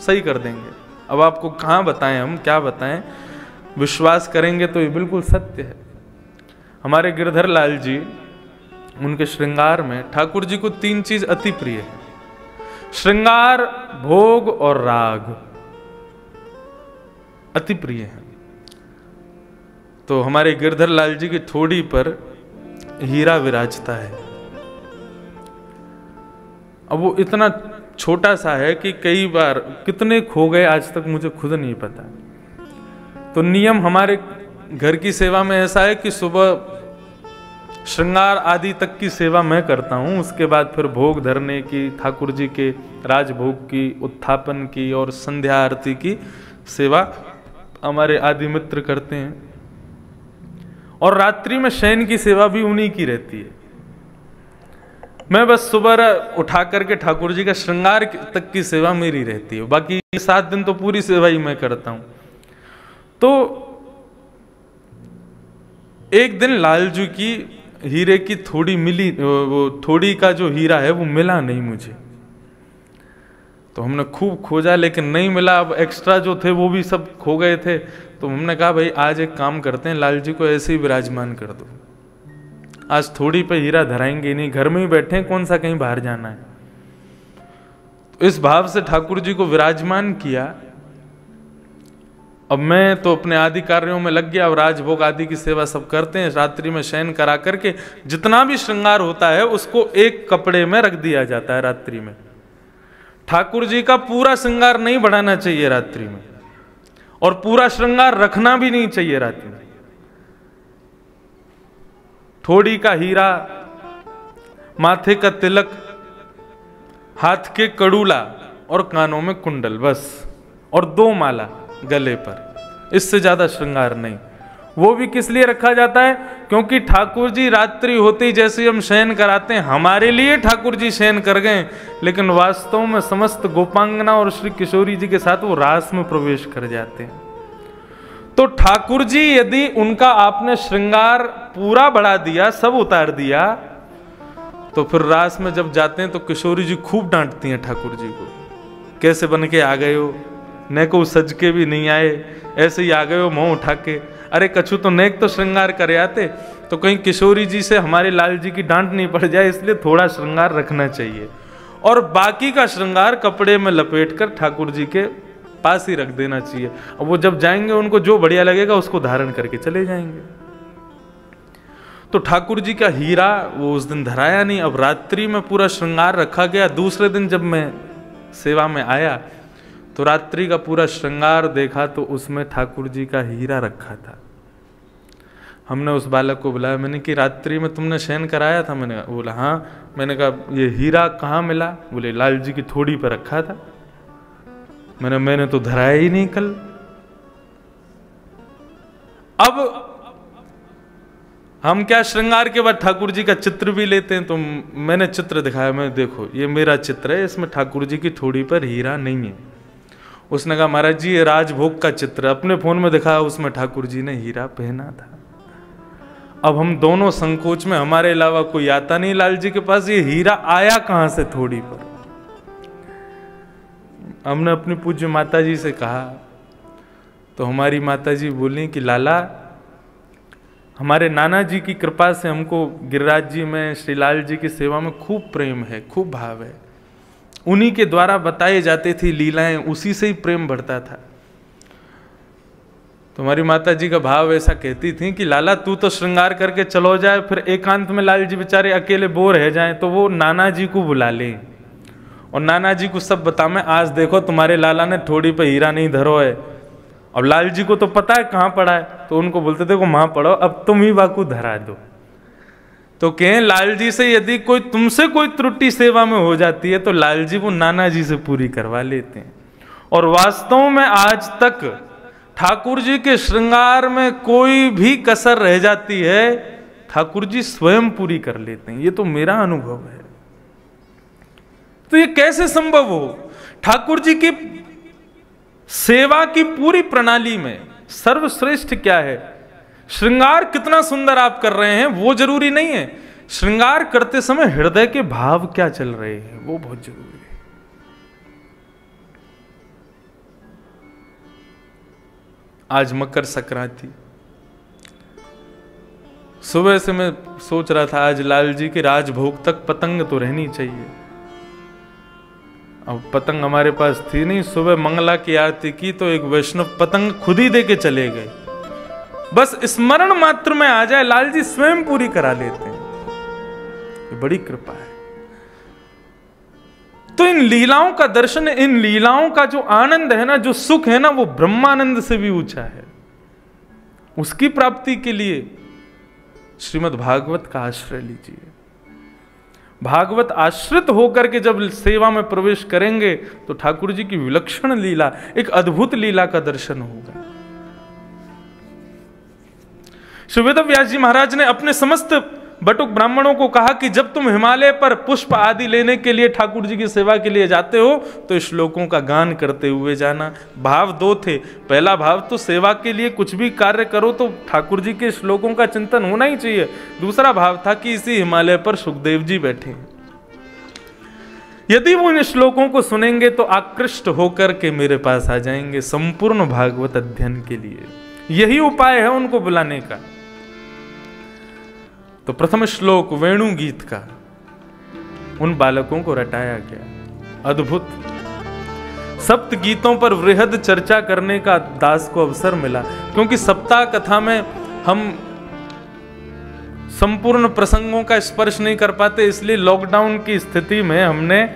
सही कर देंगे। अब आपको कहाँ बताएं, हम क्या बताएं, विश्वास करेंगे तो ये बिल्कुल सत्य है। हमारे गिरधर लाल जी, उनके श्रृंगार में ठाकुर जी को 3 चीज अति प्रिय है, श्रृंगार, भोग और राग अति प्रिय है। तो हमारे गिरधर लाल जी की ठोड़ी पर हीरा विराजता है। अब वो इतना छोटा सा है कि कई बार कितने खो गए आज तक मुझे खुद नहीं पता। तो नियम हमारे घर की सेवा में ऐसा है कि सुबह श्रृंगार आदि तक की सेवा मैं करता हूँ, उसके बाद फिर भोग धरने की, ठाकुर जी के राजभोग की, उत्थापन की और संध्या आरती की सेवा हमारे आदि मित्र करते हैं, और रात्रि में शयन की सेवा भी उन्हीं की रहती है। मैं बस सुबह उठा करके ठाकुर जी का श्रृंगार तक की सेवा मेरी रहती है, बाकी 7 दिन तो पूरी सेवा ही मैं करता हूं। तो एक दिन लाल जी की हीरे की थोड़ी मिली, वो थोड़ी का जो हीरा है वो मिला नहीं मुझे। तो हमने खूब खोजा लेकिन नहीं मिला। अब एक्स्ट्रा जो थे वो भी सब खो गए थे। तो हमने कहा भाई आज एक काम करते हैं, लाल जी को ऐसे ही विराजमान कर दो, आज थोड़ी पे हीरा धराएंगे नहीं, घर में ही बैठे हैं, कौन सा कहीं बाहर जाना है। तो इस भाव से ठाकुर जी को विराजमान किया। अब मैं तो अपने आदि कार्यों में लग गया, अब राजभोग आदि की सेवा सब करते हैं। रात्रि में शयन करा करके जितना भी श्रृंगार होता है उसको एक कपड़े में रख दिया जाता है रात्रि में। ठाकुर जी का पूरा श्रृंगार नहीं बढ़ाना चाहिए रात्रि में, और पूरा श्रृंगार रखना भी नहीं चाहिए रात्रि में। थोड़ी का हीरा, माथे का तिलक, हाथ के कड़ूला और कानों में कुंडल बस, और 2 माला गले पर, इससे ज्यादा श्रृंगार नहीं। वो भी किस लिए रखा जाता है? क्योंकि ठाकुर जी रात्रि होते ही जैसे हम शयन कराते हैं, हमारे लिए ठाकुर जी शयन कर गए, लेकिन वास्तव में समस्त गोपांगना और श्री किशोरी जी के साथ वो रास में प्रवेश कर जाते हैं। तो ठाकुर जी यदि उनका आपने श्रृंगार पूरा बढ़ा दिया, सब उतार दिया, तो फिर रास में जब जाते हैं तो किशोरी जी खूब डांटती हैं ठाकुर जी को, कैसे बन के आ गए हो, न को सज के भी नहीं आए, ऐसे ही आ गए हो मुंह उठा के। अरे कछु तो नेक तो श्रृंगार करे आते, तो कहीं किशोरी जी से हमारे लाल जी की डांट नहीं पड़ जाए, इसलिए थोड़ा श्रृंगार रखना चाहिए, और बाकी का श्रृंगार कपड़े में लपेट कर ठाकुर जी के पास ही रख देना चाहिए। अब वो जब जाएंगे उनको जो बढ़िया लगेगा उसको धारण करके चले जाएंगे। तो ठाकुर जी का हीरा वो उस दिन धराया नहीं। अब रात्रि में पूरा श्रृंगार रखा गया। दूसरे दिन जब मैं सेवा में आया तो रात्रि का पूरा श्रृंगार देखा तो उसमें ठाकुर जी का हीरा रखा था। हमने उस बालक को बुलाया, मैंने कि रात्रि में तुमने शयन कराया था? मैंने कहा, बोला हाँ। मैंने कहा ये हीरा कहाँ मिला? बोले लाल जी की थोड़ी पर रखा था। मैंने तो धराया ही नहीं कल। अब हम क्या श्रृंगार के बाद ठाकुर जी का चित्र भी लेते हैं, तो मैंने चित्र दिखाया, मैं देखो ये मेरा चित्र है, इसमें ठाकुर जी की ठोड़ी पर हीरा नहीं है। उसने कहा महाराज जी ये राजभोग का चित्र, अपने फोन में दिखाया, उसमें ठाकुर जी ने हीरा पहना था। अब हम दोनों संकोच में, हमारे अलावा कोई आता नहीं लाल जी के पास, ये हीरा आया कहां से ठोड़ी पर। हमने अपनी पूज्य माता जी से कहा, तो हमारी माता जी बोली कि लाला हमारे नाना जी की कृपा से हमको गिरिराज जी में, श्रीलाल जी की सेवा में खूब प्रेम है, खूब भाव है। उन्हीं के द्वारा बताए जाते थी लीलाएं, उसी से ही प्रेम बढ़ता था। तो हमारी माता जी का भाव ऐसा कहती थी कि लाला तू तो श्रृंगार करके चलो जाए, फिर एकांत में लाल जी बेचारे अकेले बोर रह जाएं, तो वो नाना जी को बुला लें और नाना जी को सब बता, मैं आज देखो तुम्हारे लाला ने ठोड़ी पे हीरा नहीं धरो है। अब लाल जी को तो पता है कहाँ पड़ा है, तो उनको बोलते थे को वहां पढ़ो, अब तुम ही बाकू धरा दो। तो कहें लाल जी से यदि कोई तुमसे कोई त्रुटि सेवा में हो जाती है तो लाल जी वो नाना जी से पूरी करवा लेते हैं। और वास्तव में आज तक ठाकुर जी के श्रृंगार में कोई भी कसर रह जाती है, ठाकुर जी स्वयं पूरी कर लेते हैं। ये तो मेरा अनुभव है। तो ये कैसे संभव हो? ठाकुर जी की सेवा की पूरी प्रणाली में सर्वश्रेष्ठ क्या है? श्रृंगार कितना सुंदर आप कर रहे हैं वो जरूरी नहीं है, श्रृंगार करते समय हृदय के भाव क्या चल रहे हैं वो बहुत जरूरी है। आज मकर संक्रांति, सुबह से मैं सोच रहा था आज लाल जी के राजभोग तक पतंग तो रहनी चाहिए। अब पतंग हमारे पास थी नहीं, सुबह मंगला की आरती की तो एक वैष्णव पतंग खुद ही दे के चले गए। बस स्मरण मात्र में आ जाए, लाल जी स्वयं पूरी करा लेते हैं। ये बड़ी कृपा है। तो इन लीलाओं का दर्शन, इन लीलाओं का जो आनंद है ना, जो सुख है ना, वो ब्रह्मानंद से भी ऊंचा है। उसकी प्राप्ति के लिए श्रीमद् भागवत का आश्रय लीजिए। भागवत आश्रित होकर के जब सेवा में प्रवेश करेंगे तो ठाकुर जी की विलक्षण लीला, एक अद्भुत लीला का दर्शन होगा। श्री वेदव्यास जी महाराज ने अपने समस्त बटुक ब्राह्मणों को कहा कि जब तुम हिमालय पर पुष्प आदि लेने के लिए ठाकुर जी की सेवा के लिए जाते हो तो श्लोकों का गान करते हुए जाना। भाव दो थे, पहला भाव तो सेवा के लिए कुछ भी कार्य करो तो ठाकुर जी के श्लोकों का चिंतन होना ही चाहिए। दूसरा भाव था कि इसी हिमालय पर सुखदेव जी बैठे हैं, यदि वो इन श्लोकों को सुनेंगे तो आकृष्ट होकर के मेरे पास आ जाएंगे संपूर्ण भागवत अध्ययन के लिए। यही उपाय है उनको बुलाने का। तो प्रथम श्लोक वेणु गीत का उन बालकों को रटाया गया। अद्भुत सप्त गीतों पर वृहद चर्चा करने का दास को अवसर मिला, क्योंकि सप्ताह कथा में हम संपूर्ण प्रसंगों का स्पर्श नहीं कर पाते, इसलिए लॉकडाउन की स्थिति में हमने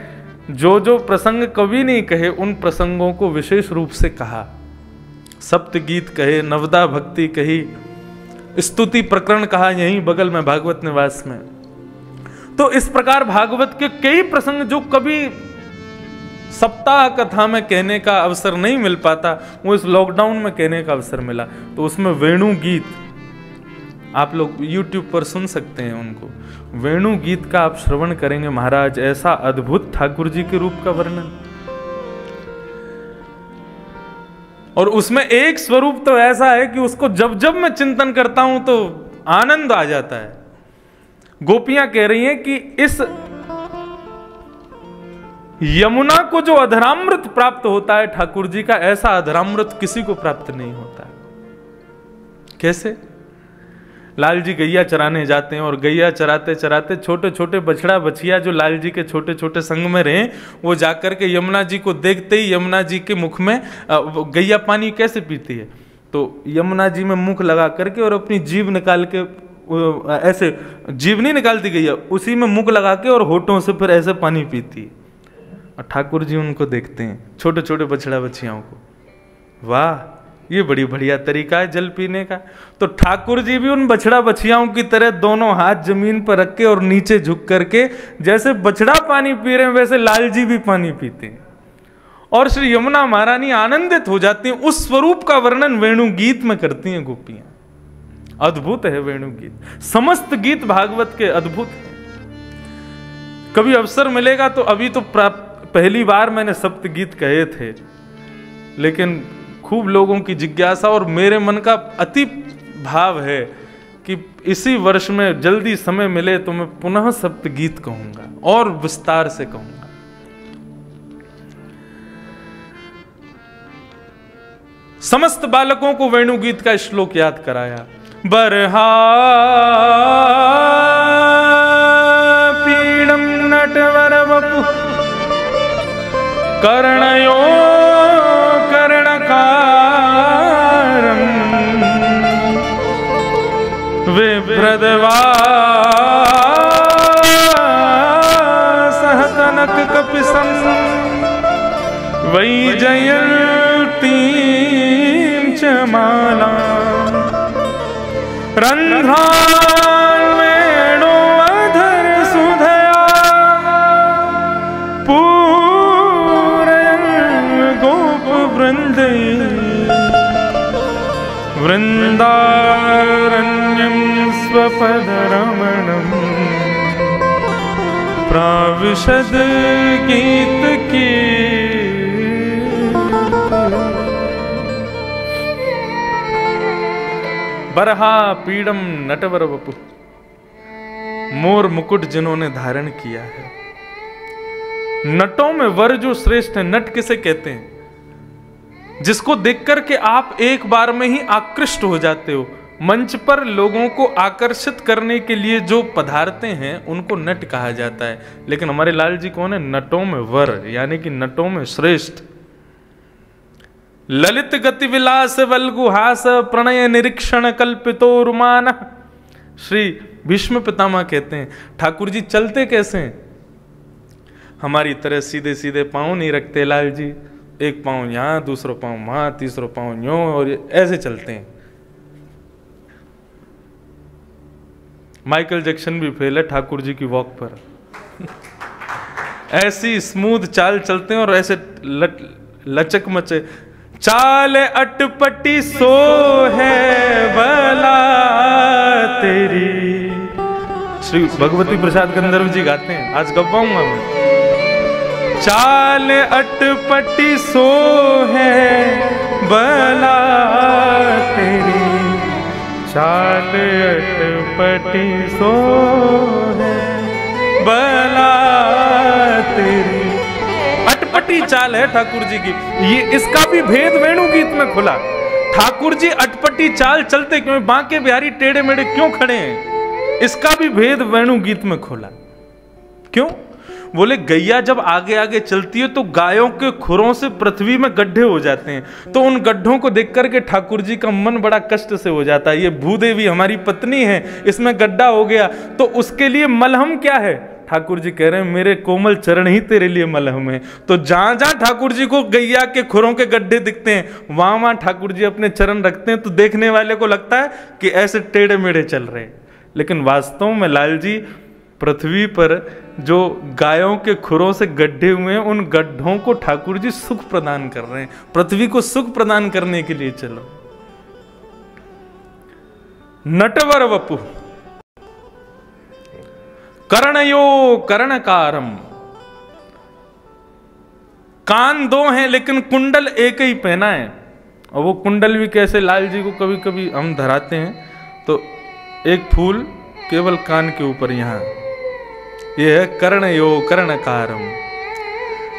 जो जो प्रसंग कभी नहीं कहे उन प्रसंगों को विशेष रूप से कहा। सप्त गीत कहे, नवदा भक्ति कही, स्तुति प्रकरण कहा यहीं बगल में भागवत निवास में। तो इस प्रकार भागवत के कई प्रसंग जो कभी सप्ताह कथा में कहने का अवसर नहीं मिल पाता, वो इस लॉकडाउन में कहने का अवसर मिला। तो उसमें वेणु गीत आप लोग YouTube पर सुन सकते हैं उनको। वेणु गीत का आप श्रवण करेंगे महाराज, ऐसा अद्भुत ठाकुर जी के रूप का वर्णन। और उसमें एक स्वरूप तो ऐसा है कि उसको जब जब मैं चिंतन करता हूं तो आनंद आ जाता है। गोपियां कह रही हैं कि इस यमुना को जो अधरामृत प्राप्त होता है ठाकुर जी का, ऐसा अधरामृत किसी को प्राप्त नहीं होता। कैसे? लाल जी गैया चराने जाते हैं और गैया चराते चराते छोटे छोटे बछड़ा बछिया जो लाल जी के छोटे छोटे संग में रहे, वो जाकर के यमुना जी को देखते ही यमुना जी के मुख में, गैया पानी कैसे पीती है, तो यमुना जी में मुख लगा करके और अपनी जीभ निकाल के, ऐसे जीभ नहीं निकालती गैया, उसी में मुख लगा के और होठों से फिर ऐसे पानी पीती है। और ठाकुर जी उनको देखते हैं, छोटे छोटे बछड़ा बछियाओं को। वाह, ये बड़ी बढ़िया तरीका है जल पीने का। तो ठाकुर जी भी उन बछड़ा बछियाओं की तरह दोनों हाथ जमीन पर रख के और नीचे झुक करके, जैसे बछड़ा पानी पी रहे हैं वैसे लाल जी भी पानी पीते हैं। और श्री यमुना महारानी आनंदित हो जाती हैं। उस स्वरूप का वर्णन वेणु गीत में करती हैं गोपियां। अद्भुत है वेणु गीत, समस्त गीत भागवत के अद्भुत हैं। कभी अवसर मिलेगा तो, अभी तो पहली बार मैंने सप्त गीत कहे थे, लेकिन खूब लोगों की जिज्ञासा और मेरे मन का अति भाव है कि इसी वर्ष में जल्दी समय मिले तो मैं पुनः सप्त गीत कहूंगा और विस्तार से कहूंगा। समस्त बालकों को वेणु गीत का श्लोक याद कराया। बरहा पीड़म नटवर वपु कर्णयो कर्णकारं विभ्रदवा सह कनक कपिसं वैजयन्तीं च माला रंध्रान वेणु अधर सुधया पूरयन् गोप वृंदे वृंदारण्यं स्वपदरमणं प्राविशद गीत की। बरहा पीड़म नटवर वपु, मोर मुकुट जिन्होंने धारण किया है। नटों में वर जो श्रेष्ठ है, नट किसे कहते हैं? जिसको देख करके आप एक बार में ही आकृष्ट हो जाते हो। मंच पर लोगों को आकर्षित करने के लिए जो पधारते हैं उनको नट कहा जाता है। लेकिन हमारे लाल जी कौन है? नटों में वर, यानी कि नटों में श्रेष्ठ। ललित गति विलास वल्गुहास प्रणय निरीक्षण कल्पितो रुमान। श्री भीष्म पितामह कहते हैं ठाकुर जी चलते कैसे हैं? हमारी तरह सीधे सीधे पांव नहीं रखते लाल जी, एक पांव यहां, दूसरा पांव वहां, तीसरा पांव यूं, और ऐसे चलते हैं। माइकल जैक्सन भी फेल है ठाकुर जी की वॉक पर। ऐसी स्मूथ चाल चलते हैं और ऐसे लचक मचे। चाल अटपटी सो है भला तेरी। श्री भगवती प्रसाद गंधर्व जी गाते हैं, आज गवाऊंगा मैं। चाल अटपटी सो है भला तेरी, चाल अटपटी सो है भला तेरी। अटपटी चाल है ठाकुर जी की। ये इसका भी भेद वेणु गीत में खुला। ठाकुर जी अटपटी चाल चलते क्यों? बांके बिहारी टेढ़े मेढ़े क्यों खड़े हैं? इसका भी भेद वेणु गीत में खुला। क्यों? बोले गैया जब आगे आगे चलती है तो गायों के खुरों से पृथ्वी में गड्ढे हो जाते हैं, तो उन गड्ढों को देख करके ठाकुर जी का मन बड़ा कष्ट से हो जाता है। ये भूदेवी हमारी पत्नी है, इसमें गड्ढा हो गया, तो उसके लिए मलहम क्या है? ठाकुर जी कह रहे हैं मेरे कोमल चरण ही तेरे लिए मलहम है। तो जहां जहां ठाकुर जी को गैया के खुरों के गड्ढे दिखते हैं, वहां वहां ठाकुर जी अपने चरण रखते हैं, तो देखने वाले को लगता है कि ऐसे टेढ़े मेढ़े चल रहे हैं। लेकिन वास्तव में लाल जी पृथ्वी पर जो गायों के खुरों से गड्ढे हुए हैं, उन गड्ढों को ठाकुर जी सुख प्रदान कर रहे हैं। पृथ्वी को सुख प्रदान करने के लिए चलो। नटवर वपु कर्णयो कर्णकारम। कान दो हैं लेकिन कुंडल एक ही पहना है। और वो कुंडल भी कैसे? लाल जी को कभी कभी हम धराते हैं तो एक फूल केवल कान के ऊपर, यहां ये है कर्णयो कर्णकारम।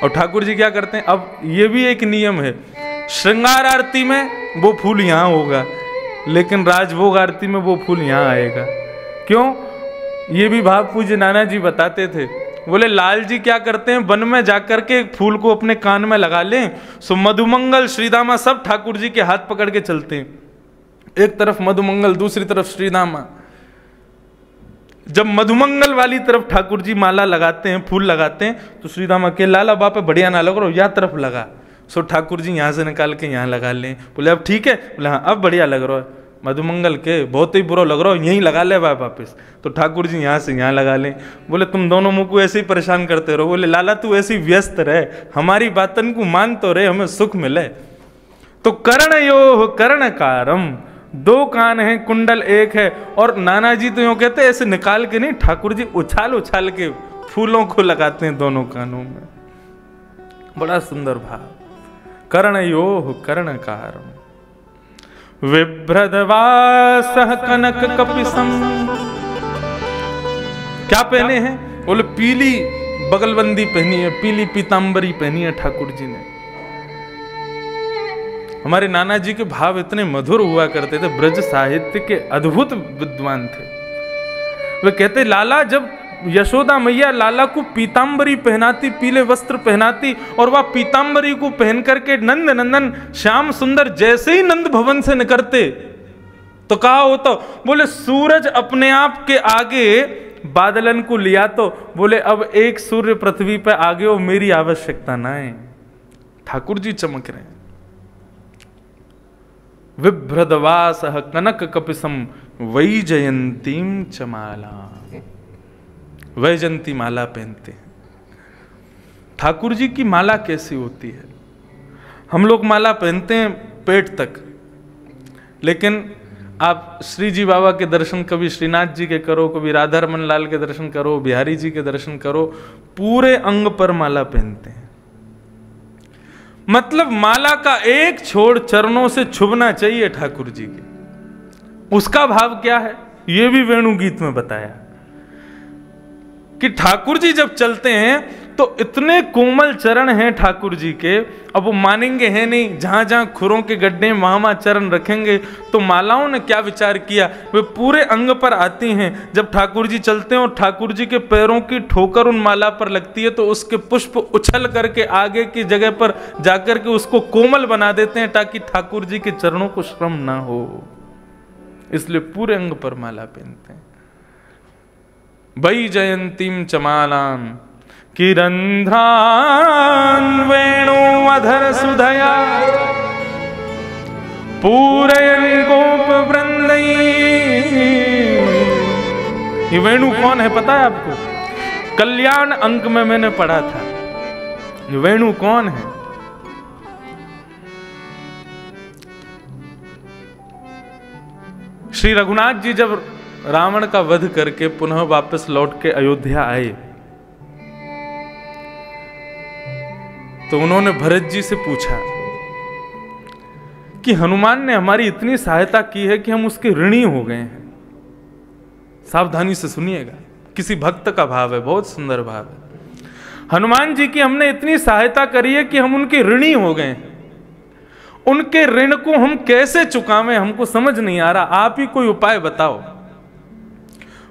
और ठाकुर जी क्या करते हैं? अब ये भी एक नियम है, श्रृंगार आरती में वो फूल यहां होगा, लेकिन राजभोग आरती में वो फूल यहां आएगा। क्यों? ये भी भाव पूज्य नाना जी बताते थे। बोले लाल जी क्या करते हैं, वन में जाकर के एक फूल को अपने कान में लगा लें, सो मधुमंगल श्रीदामा सब ठाकुर जी के हाथ पकड़ के चलते हैं। एक तरफ मधुमंगल, दूसरी तरफ श्रीदामा। जब मधुमंगल वाली तरफ ठाकुर जी माला लगाते हैं, फूल लगाते हैं, तो श्रीदामा के लाला बापा बढ़िया ना लग रहा, या तरफ लगा। सो ठाकुर जी यहां से निकाल के यहां लगा लें। बोले अब ठीक है? बोले हाँ अब बढ़िया लग रहा है। मधुमंगल के बहुत ही बुरा लग रहा हो, यहीं लगा ले वापस। तो ठाकुर जी यहाँ से यहाँ लगा लें। बोले तुम दोनों मुँह को ऐसे ही परेशान करते रहो। बोले लाला तू ऐसी व्यस्त रहे, हमारी बातन को मान तो रहे, हमें सुख मिले। तो कर्णयोः कर्णकारम, दो कान हैं कुंडल एक है। और नाना जी तो यूं कहते हैं ऐसे निकाल के नहीं, ठाकुर जी उछाल उछाल के फूलों को लगाते हैं दोनों कानों में। बड़ा सुंदर भाव। कर्णयोः कर्णकारम विभ्रदवासः कनक कपिसम। क्या पहने हैं? बोले पीली बगलबंदी पहनी है, पीली पीतांबरी पहनी है ठाकुर जी ने। हमारे नाना जी के भाव इतने मधुर हुआ करते थे, ब्रज साहित्य के अद्भुत विद्वान थे। वे कहते लाला जब यशोदा मैया लाला को पीतांबरी पहनाती, पीले वस्त्र पहनाती, और वह पीतांबरी को पहन करके नंद नंदन श्याम सुंदर जैसे ही नंद भवन से निकलते तो कहा होता, बोले सूरज अपने आप के आगे बादलन को लिया तो बोले अब एक सूर्य पृथ्वी पर आगे हो, मेरी आवश्यकता ना है। ठाकुर जी चमक रहे हैं। विभ्रदवासः कनक कपिसम वैजयंतीम चमाला। वैजयंती माला पहनते हैं। ठाकुर जी की माला कैसी होती है? हम लोग माला पहनते हैं पेट तक, लेकिन आप श्री जी बाबा के दर्शन कभी श्रीनाथ जी के करो, कभी राधा रमन लाल के दर्शन करो, बिहारी जी के दर्शन करो, पूरे अंग पर माला पहनते हैं। मतलब माला का एक छोड़ चरणों से छुपना चाहिए ठाकुर जी के। उसका भाव क्या है ये भी वेणु गीत में बताया कि ठाकुर जी जब चलते हैं तो इतने कोमल चरण हैं ठाकुर जी के, अब वो मानेंगे हैं नहीं, जहां जहां खुरों के गड्ढे वहां वहां चरण रखेंगे। तो मालाओं ने क्या विचार किया, वे पूरे अंग पर आती हैं। जब ठाकुर जी चलते हैं और ठाकुर जी के पैरों की ठोकर उन माला पर लगती है तो उसके पुष्प उछल करके आगे की जगह पर जाकर के उसको कोमल बना देते हैं, ताकि ठाकुर जी के चरणों को श्रम ना हो। इसलिए पूरे अंग पर माला पहनते हैं। वैजयंतीम चमालां किरंध्रान वेणुअधर सुधया पूरयन् गोप वृंदै। ये वेणु कौन है पता है आपको? कल्याण अंक में मैंने पढ़ा था। ये वेणु कौन है? श्री रघुनाथ जी जब रावण का वध करके पुनः वापस लौट के अयोध्या आए तो उन्होंने भरत जी से पूछा कि हनुमान ने हमारी इतनी सहायता की है कि हम उसके ऋणी हो गए हैं। सावधानी से सुनिएगा, किसी भक्त का भाव है, बहुत सुंदर भाव है। हनुमान जी की हमने इतनी सहायता करी है कि हम उनके ऋणी हो गए हैं। उनके ऋण को हम कैसे चुकावें, हमको समझ नहीं आ रहा, आप ही कोई उपाय बताओ।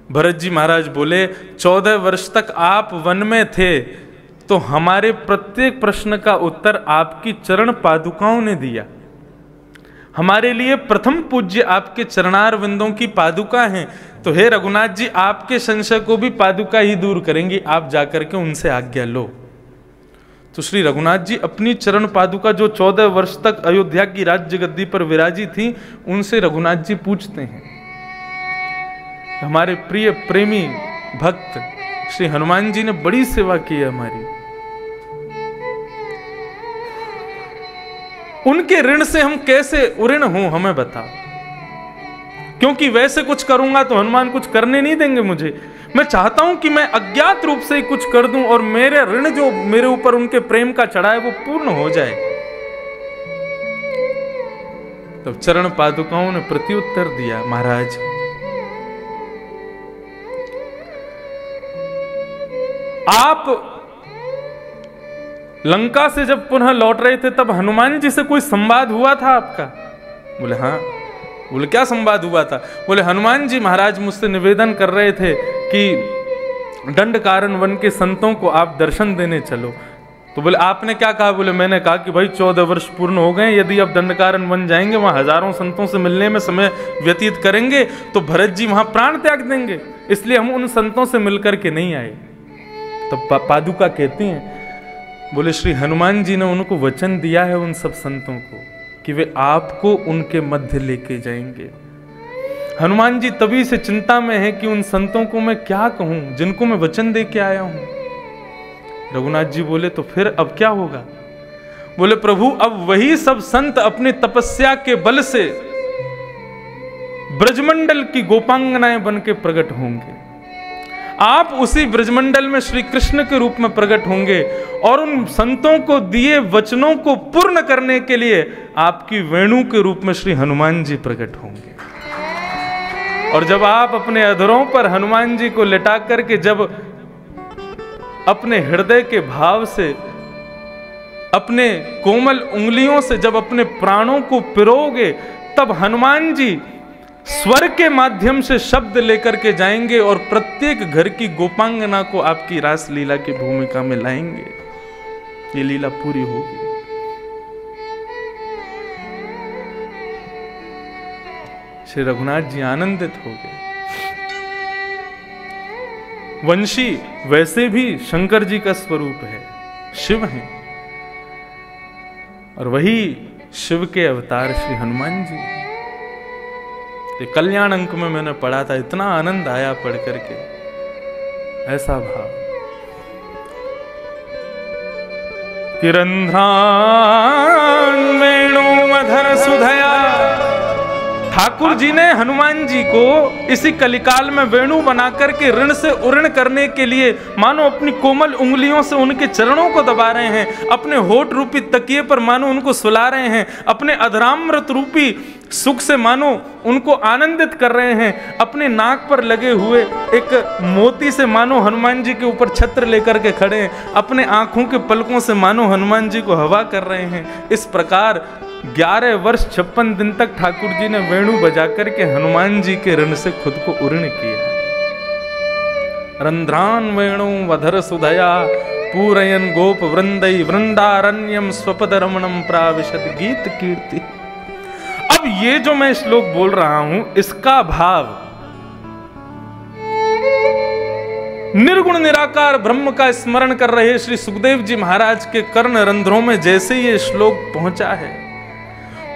भरत जी महाराज बोले 14 वर्ष तक आप वन में थे तो हमारे प्रत्येक प्रश्न का उत्तर आपकी चरण पादुकाओं ने दिया। हमारे लिए प्रथम पूज्य आपके चरणार विंदों की पादुका हैं। तो हे रघुनाथ जी, आपके संशय को भी पादुका ही दूर करेंगी, आप जाकर के उनसे आज्ञा लो। तो श्री रघुनाथ जी अपनी चरण पादुका जो 14 वर्ष तक अयोध्या की राज्य गद्दी पर विराजी थी, उनसे रघुनाथ जी पूछते हैं। हमारे प्रिय प्रेमी भक्त श्री हनुमान जी ने बड़ी सेवा की है हमारी। उनके ऋण से हम कैसे उऋण हों, हमें बताओ। क्योंकि वैसे कुछ करूंगा तो हनुमान कुछ करने नहीं देंगे मुझे। मैं चाहता हूं कि मैं अज्ञात रूप से कुछ कर दूं और मेरे ऋण जो मेरे ऊपर उनके प्रेम का चढ़ा है वो पूर्ण हो जाए। तब चरण पादुकाओं ने प्रत्युत्तर दिया, महाराज आप लंका से जब पुनः लौट रहे थे तब हनुमान जी से कोई संवाद हुआ था आपका? बोले हाँ। बोले क्या संवाद हुआ था? बोले हनुमान जी महाराज मुझसे निवेदन कर रहे थे कि दंडकारण्य वन के संतों को आप दर्शन देने चलो। तो बोले आपने क्या कहा? बोले मैंने कहा कि भाई 14 वर्ष पूर्ण हो गए, यदि अब दंडकारण्य वन जाएंगे वहां हजारों संतों से मिलने में समय व्यतीत करेंगे तो भरत जी वहां प्राण त्याग देंगे, इसलिए हम उन संतों से मिलकर के नहीं आए। तो पादुका कहती हैं, बोले श्री हनुमान जी ने उनको वचन दिया है उन सब संतों को कि वे आपको उनके मध्य लेके जाएंगे। हनुमान जी तभी से चिंता में है कि उन संतों को मैं क्या कहूं जिनको मैं वचन दे के आया हूं। रघुनाथ जी बोले तो फिर अब क्या होगा? बोले प्रभु अब वही सब संत अपने तपस्या के बल से ब्रजमंडल की गोपांगनाएं बन के प्रकट होंगे। आप उसी ब्रजमंडल में श्री कृष्ण के रूप में प्रकट होंगे और उन संतों को दिए वचनों को पूर्ण करने के लिए आपकी वेणु के रूप में श्री हनुमान जी प्रकट होंगे। और जब आप अपने अधरों पर हनुमान जी को लिटा करके जब अपने हृदय के भाव से अपने कोमल उंगलियों से जब अपने प्राणों को पिरोगे, तब हनुमान जी स्वर के माध्यम से शब्द लेकर के जाएंगे और प्रत्येक घर की गोपांगना को आपकी रास लीला की भूमिका में लाएंगे। ये लीला पूरी होगी। श्री रघुनाथ जी आनंदित हो गए। वंशी वैसे भी शंकर जी का स्वरूप है, शिव हैं, और वही शिव के अवतार श्री हनुमान जी। ये कल्याण अंक में मैंने पढ़ा था, इतना आनंद आया पढ़ करके, ऐसा भाव। किरंध्रान वेणुमधर सुधया, ठाकुर जी ने हनुमान जी को इसी कलिकाल में वेणु बनाकर के ऋण से उऋण करने के लिए मानो अपनी कोमल उंगलियों से उनके चरणों को दबा रहे हैं, अपने होठ रूपी तकिए पर मानो उनको सुला रहे हैं, अपने अधरामृत रूपी सुख से मानो उनको आनंदित कर रहे हैं, अपने नाक पर लगे हुए एक मोती से मानो हनुमान जी के ऊपर छत्र लेकर के खड़े हैं, अपने आंखों के पलकों से मानो हनुमान जी को हवा कर रहे हैं। इस प्रकार 11 वर्ष 56 दिन तक ठाकुर जी ने वेणु बजा करके हनुमान जी के ऋण से खुद को उऋण किया। रंध्रान वेणु वधर सुधया पूरयन गोप वृंदई वृंदारण्यम स्वपद रमणम प्राविशत गीत कीर्ति। अब ये जो मैं श्लोक बोल रहा हूं, इसका भाव निर्गुण निराकार ब्रह्म का स्मरण कर रहे श्री सुखदेव जी महाराज के कर्ण रंध्रों में जैसे ये श्लोक पहुंचा है,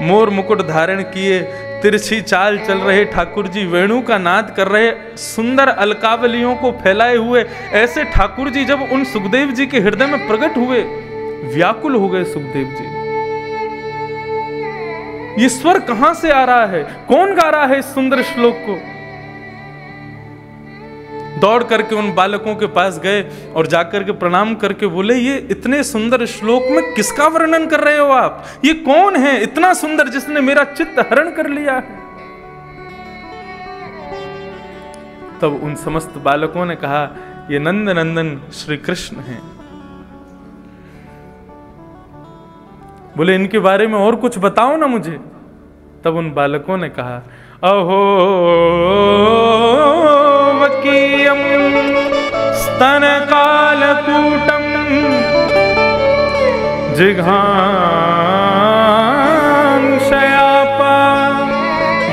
मोर मुकुट धारण किए तिरछी चाल चल रहे ठाकुर जी वेणु का नाद कर रहे, सुंदर अलकावलियों को फैलाए हुए ऐसे ठाकुर जी जब उन सुखदेव जी के हृदय में प्रकट हुए, व्याकुल हो गए सुखदेव जी। ये स्वर कहां से आ रहा है? कौन गा रहा है इस सुंदर श्लोक को? दौड़ करके उन बालकों के पास गए और जाकर के प्रणाम करके बोले, ये इतने सुंदर श्लोक में किसका वर्णन कर रहे हो आप? ये कौन है इतना सुंदर जिसने मेरा चित्त हरण कर लिया है? तब उन समस्त बालकों ने कहा, ये नंद नंदन श्री कृष्ण हैं। बोले इनके बारे में और कुछ बताओ ना मुझे। तब उन बालकों ने कहा, अहो वकीयम स्तन कालकूटम जिघांशयापा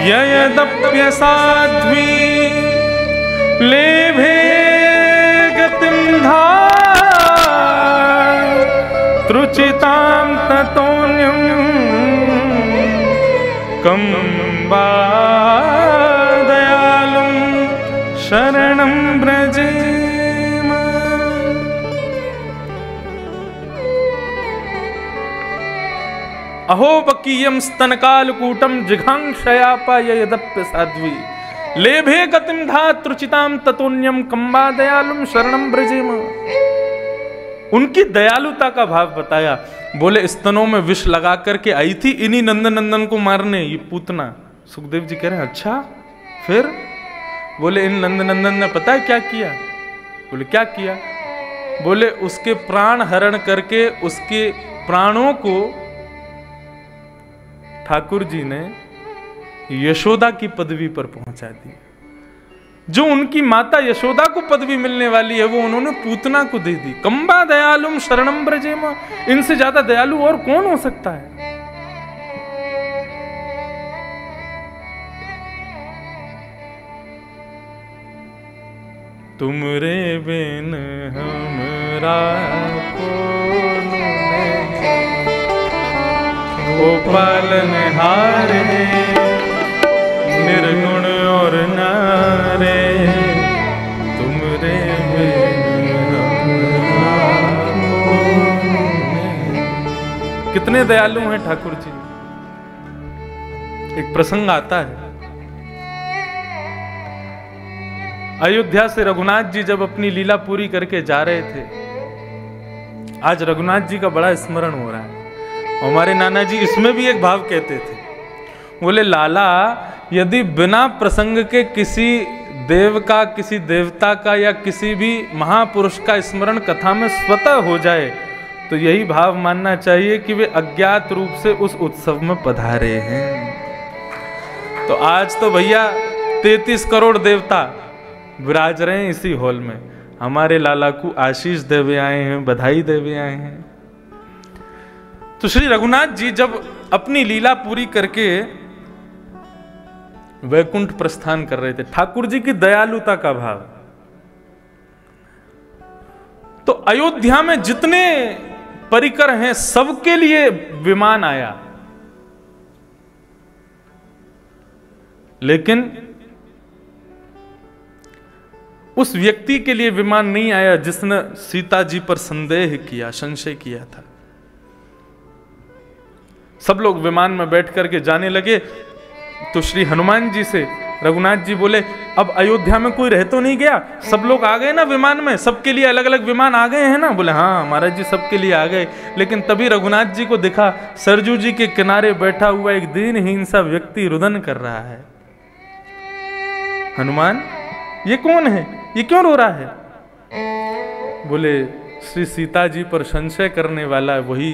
ययदप्य साध्वी लेभे गतिम धा त्रुचितां ततोन्यं कंबा दयालुं शरणं व्रजेम। अहो बकीयम स्तनकालकूटम जिघांशयापा यदप्य साध्वी लेभे गतिम धा त्रुचितां ततोन्यम कंबा दयालुं शरणं व्रजेम। उनकी दयालुता का भाव बताया। बोले स्तनों में विष लगा करके आई थी इन्हीं नंदनंदन को मारने ये पूतना। सुखदेव जी कह रहे हैं अच्छा फिर? बोले इन नंदनंदन ने पता है क्या किया? बोले क्या किया? बोले उसके प्राण हरण करके उसके प्राणों को ठाकुर जी ने यशोदा की पदवी पर पहुंचा दी। जो उनकी माता यशोदा को पदवी मिलने वाली है वो उन्होंने पूतना को दे दी। कंबा दयालुम शरणम ब्रजेम, इनसे ज्यादा दयालु और कौन हो सकता है? तुमरे बिन हमरा कौन गोपाल निहारे निर्गुण कितने दयालु हैं ठाकुर जी। एक प्रसंग आता है, अयोध्या से रघुनाथ जी जब अपनी लीला पूरी करके जा रहे थे, आज रघुनाथ जी का बड़ा स्मरण हो रहा है। हमारे नाना जी इसमें भी एक भाव कहते थे, बोले लाला यदि बिना प्रसंग के किसी देव का, किसी देवता का या किसी भी महापुरुष का स्मरण कथा में स्वतः हो जाए तो यही भाव मानना चाहिए कि वे अज्ञात रूप से उस उत्सव में पधारे हैं। तो आज तो भैया 33 करोड़ देवता विराज रहे हैं इसी हॉल में, हमारे लाला को आशीष देवे आए हैं, बधाई देवे आए हैं। तो श्री रघुनाथ जी जब अपनी लीला पूरी करके वैकुंठ प्रस्थान कर रहे थे, ठाकुर जी की दयालुता का भाव, तो अयोध्या में जितने परिकर हैं सबके लिए विमान आया, लेकिन उस व्यक्ति के लिए विमान नहीं आया जिसने सीता जी पर संदेह किया, संशय किया था। सब लोग विमान में बैठ करके जाने लगे तो श्री हनुमान जी से रघुनाथ जी बोले, अब अयोध्या में कोई रह तो नहीं गया, सब लोग आ गए ना विमान में, सबके लिए अलग अलग विमान आ गए हैं ना। बोले हाँ महाराज जी सबके लिए आ गए। लेकिन तभी रघुनाथ जी को दिखा सरजू जी के किनारे बैठा हुआ एक दीनहीन सा व्यक्ति रुदन कर रहा है। हनुमान ये कौन है, ये क्यों रो रहा है? बोले श्री सीता जी पर संशय करने वाला वही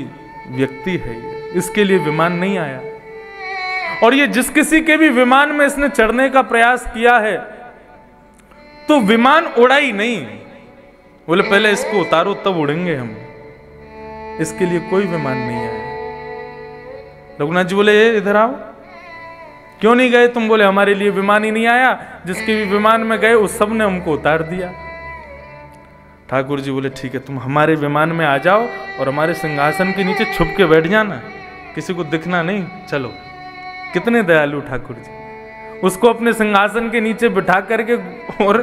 व्यक्ति है, इसके लिए विमान नहीं आया। और ये जिस किसी के भी विमान में इसने चढ़ने का प्रयास किया है तो विमान उड़ा ही नहीं। बोले पहले इसको उतारो तब उड़ेंगे हम, इसके लिए कोई विमान नहीं आया। रघुनाथ जी बोले इधर आओ, क्यों नहीं गए तुम? बोले हमारे लिए विमान ही नहीं आया, जिसके भी विमान में गए उस सब ने हमको उतार दिया। ठाकुर जी बोले ठीक है तुम हमारे विमान में आ जाओ और हमारे सिंहासन के नीचे छुप के बैठ जाना, किसी को दिखना नहीं। चलो, कितने दयालु ठाकुर जी। उसको अपने सिंहासन के नीचे बिठा करके और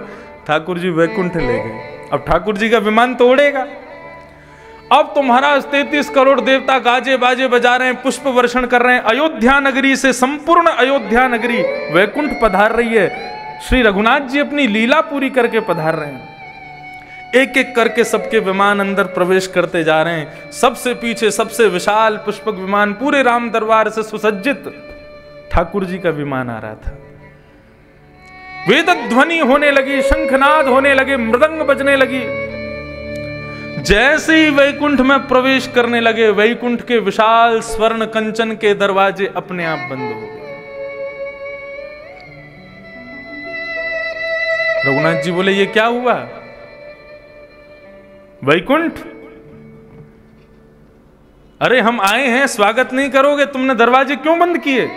ठाकुर जी वैकुंठ ले गए। अब ठाकुर जी का विमान तो उड़ेगा। अब तो महाराज 33 करोड़ देवता गाजे बाजे बजा रहे हैं, पुष्प वर्षण कर रहे हैं। अयोध्या नगरी से संपूर्ण अयोध्या नगरी वैकुंठ पधार रही है। श्री रघुनाथ जी अपनी लीला पूरी करके पधार रहे हैं। एक एक करके सबके विमान अंदर प्रवेश करते जा रहे हैं। सबसे पीछे सबसे विशाल पुष्पक विमान, पूरे राम दरबार से सुसज्जित ठाकुर जी का विमान आ रहा था। वेद ध्वनि होने लगी, शंखनाद होने लगे, मृदंग बजने लगी। जैसे ही वैकुंठ में प्रवेश करने लगे, वैकुंठ के विशाल स्वर्ण कंचन के दरवाजे अपने आप बंद हो गए। रघुनाथ जी बोले ये क्या हुआ? वैकुंठ, अरे हम आए हैं, स्वागत नहीं करोगे? तुमने दरवाजे क्यों बंद किए?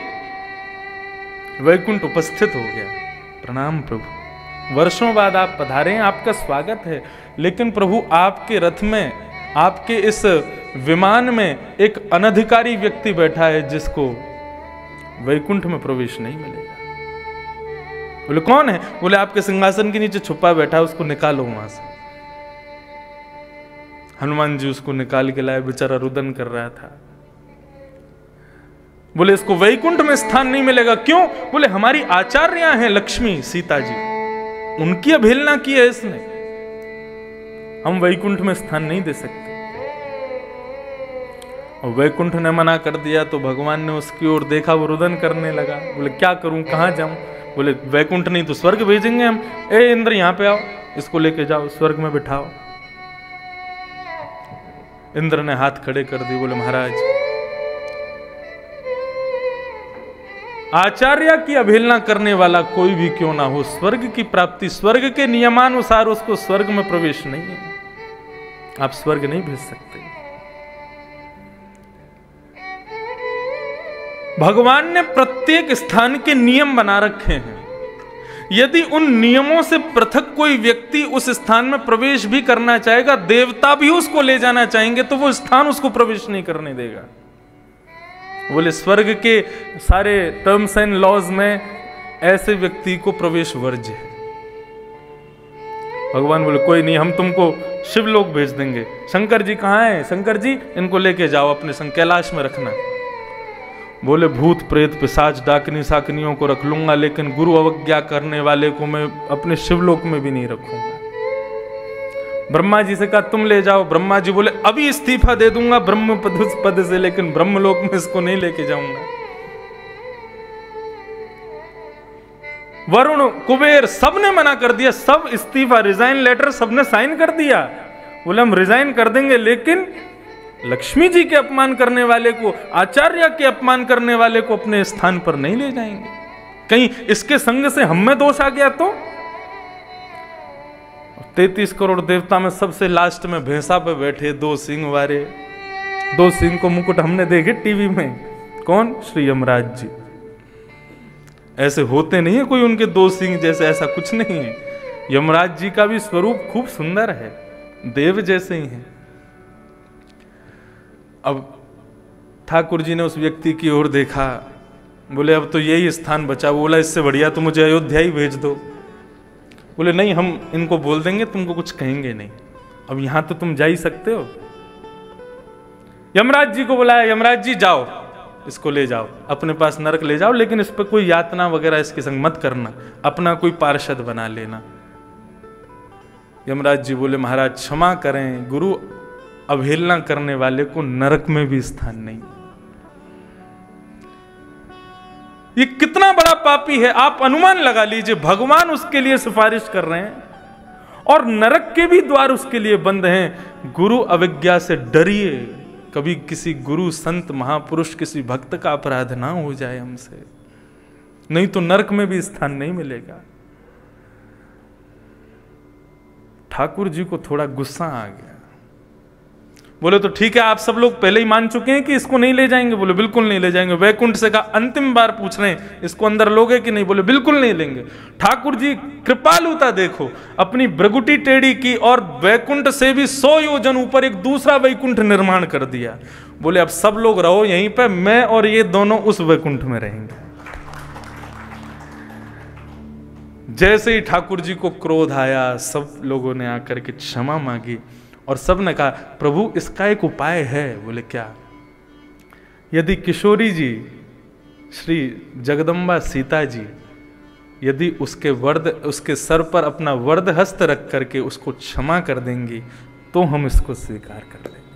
वैकुंठ उपस्थित हो गया। प्रणाम प्रभु, वर्षों बाद आप पधारे हैं, आपका स्वागत है। लेकिन प्रभु आपके रथ में, आपके इस विमान में एक अनधिकारी व्यक्ति बैठा है जिसको वैकुंठ में प्रवेश नहीं मिलेगा। बोले कौन है? बोले आपके सिंहासन के नीचे छुपा बैठा, उसको निकालो वहां से। हनुमान जी उसको निकाल के लाए, बेचारा रुदन कर रहा था। बोले इसको वैकुंठ में स्थान नहीं मिलेगा। क्यों? बोले हमारी आचार्या हैं लक्ष्मी सीता जी, उनकी अवहेलना की है इसने, हम वैकुंठ में स्थान नहीं दे सकते। और वैकुंठ ने मना कर दिया तो भगवान ने उसकी ओर देखा, वो रुदन करने लगा। बोले क्या करूं, कहां जाऊं? बोले वैकुंठ नहीं तो स्वर्ग भेजेंगे हम। ए इंद्र यहां पे आओ, इसको लेके जाओ, स्वर्ग में बिठाओ। इंद्र ने हाथ खड़े कर दिए। बोले महाराज आचार्य की अवहेलना करने वाला कोई भी क्यों ना हो, स्वर्ग की प्राप्ति, स्वर्ग के नियमानुसार उसको स्वर्ग में प्रवेश नहीं है, आप स्वर्ग नहीं भेज सकते। भगवान ने प्रत्येक स्थान के नियम बना रखे हैं। यदि उन नियमों से पृथक कोई व्यक्ति उस स्थान में प्रवेश भी करना चाहेगा, देवता भी उसको ले जाना चाहेंगे, तो वो स्थान उसको प्रवेश नहीं करने देगा। बोले स्वर्ग के सारे टर्म्स एंड लॉज में ऐसे व्यक्ति को प्रवेश वर्ज्य है। भगवान बोले कोई नहीं, हम तुमको शिवलोक भेज देंगे। शंकर जी कहाँ हैं? शंकर जी इनको लेके जाओ अपने संग, कैलाश में रखना। बोले भूत प्रेत पिशाच डाकनी साकनियों को रख लूंगा, लेकिन गुरु अवज्ञा करने वाले को मैं अपने शिवलोक में भी नहीं रखूंगा। ब्रह्मा जी से कहा तुम ले जाओ। ब्रह्मा जी बोले अभी इस्तीफा दे दूंगा ब्रह्म पद से, लेकिन ब्रह्मलोक में इसको नहीं लेके जाऊंगा। वरुण कुबेर सबने मना कर दिया, सब इस्तीफा रिजाइन लेटर सबने साइन कर दिया। बोले हम रिजाइन कर देंगे, लेकिन लक्ष्मी जी के अपमान करने वाले को, आचार्य के अपमान करने वाले को अपने स्थान पर नहीं ले जाएंगे। कहीं इसके संग से हम में दोष आ गया तो? 33 करोड़ देवता में सबसे लास्ट में भैंसा पे बैठे 2 सिंह वाले, 2 सिंह को मुकुट हमने देखे टीवी में। कौन? श्री यमराज जी। ऐसे होते नहीं है कोई उनके 2 सिंह जैसे, ऐसा कुछ नहीं है। यमराज जी का भी स्वरूप खूब सुंदर है, देव जैसे ही है। अब ठाकुर जी ने उस व्यक्ति की ओर देखा, बोले अब तो यही स्थान बचा। बोला इससे बढ़िया तो मुझे अयोध्या ही भेज दो। बोले नहीं, हम इनको बोल देंगे, तुमको कुछ कहेंगे नहीं, अब यहां तो तुम जा ही सकते हो। यमराज जी को बुलाया, यमराज जी जाओ, इसको ले जाओ अपने पास, नरक ले जाओ, लेकिन इस पर कोई यातना वगैरह इसके संग मत करना, अपना कोई पार्षद बना लेना। यमराज जी बोले महाराज क्षमा करें, गुरु अवहेलना करने वाले को नरक में भी स्थान नहीं। ये कितना बड़ा पापी है, आप अनुमान लगा लीजिए। भगवान उसके लिए सिफारिश कर रहे हैं और नरक के भी द्वार उसके लिए बंद हैं। गुरु अविज्ञा से डरिए, कभी किसी गुरु संत महापुरुष किसी भक्त का अपराध ना हो जाए हमसे, नहीं तो नरक में भी स्थान नहीं मिलेगा। ठाकुर जी को थोड़ा गुस्सा आ गया। बोले तो ठीक है, आप सब लोग पहले ही मान चुके हैं कि इसको नहीं ले जाएंगे। बोले बिल्कुल नहीं ले जाएंगे। वैकुंठ से कहा अंतिम बार पूछ रहे हैं इसको अंदर लोगे कि नहीं? बोले बिल्कुल नहीं लेंगे। ठाकुर जी कृपालुता देखो, अपनी भ्रगुटी टेढ़ी की और वैकुंठ से भी 100 योजन ऊपर एक दूसरा वैकुंठ निर्माण कर दिया। बोले अब सब लोग रहो यहीं पे, मैं और ये दोनों उस वैकुंठ में रहेंगे। जैसे ही ठाकुर जी को क्रोध आया, सब लोगों ने आकर के क्षमा मांगी और सब ने कहा प्रभु इसका एक उपाय है। बोले क्या? यदि किशोरी जी श्री जगदम्बा सीता जी यदि उसके सर पर अपना वरद हस्त रख करके उसको क्षमा कर देंगी तो हम इसको स्वीकार कर लेंगे।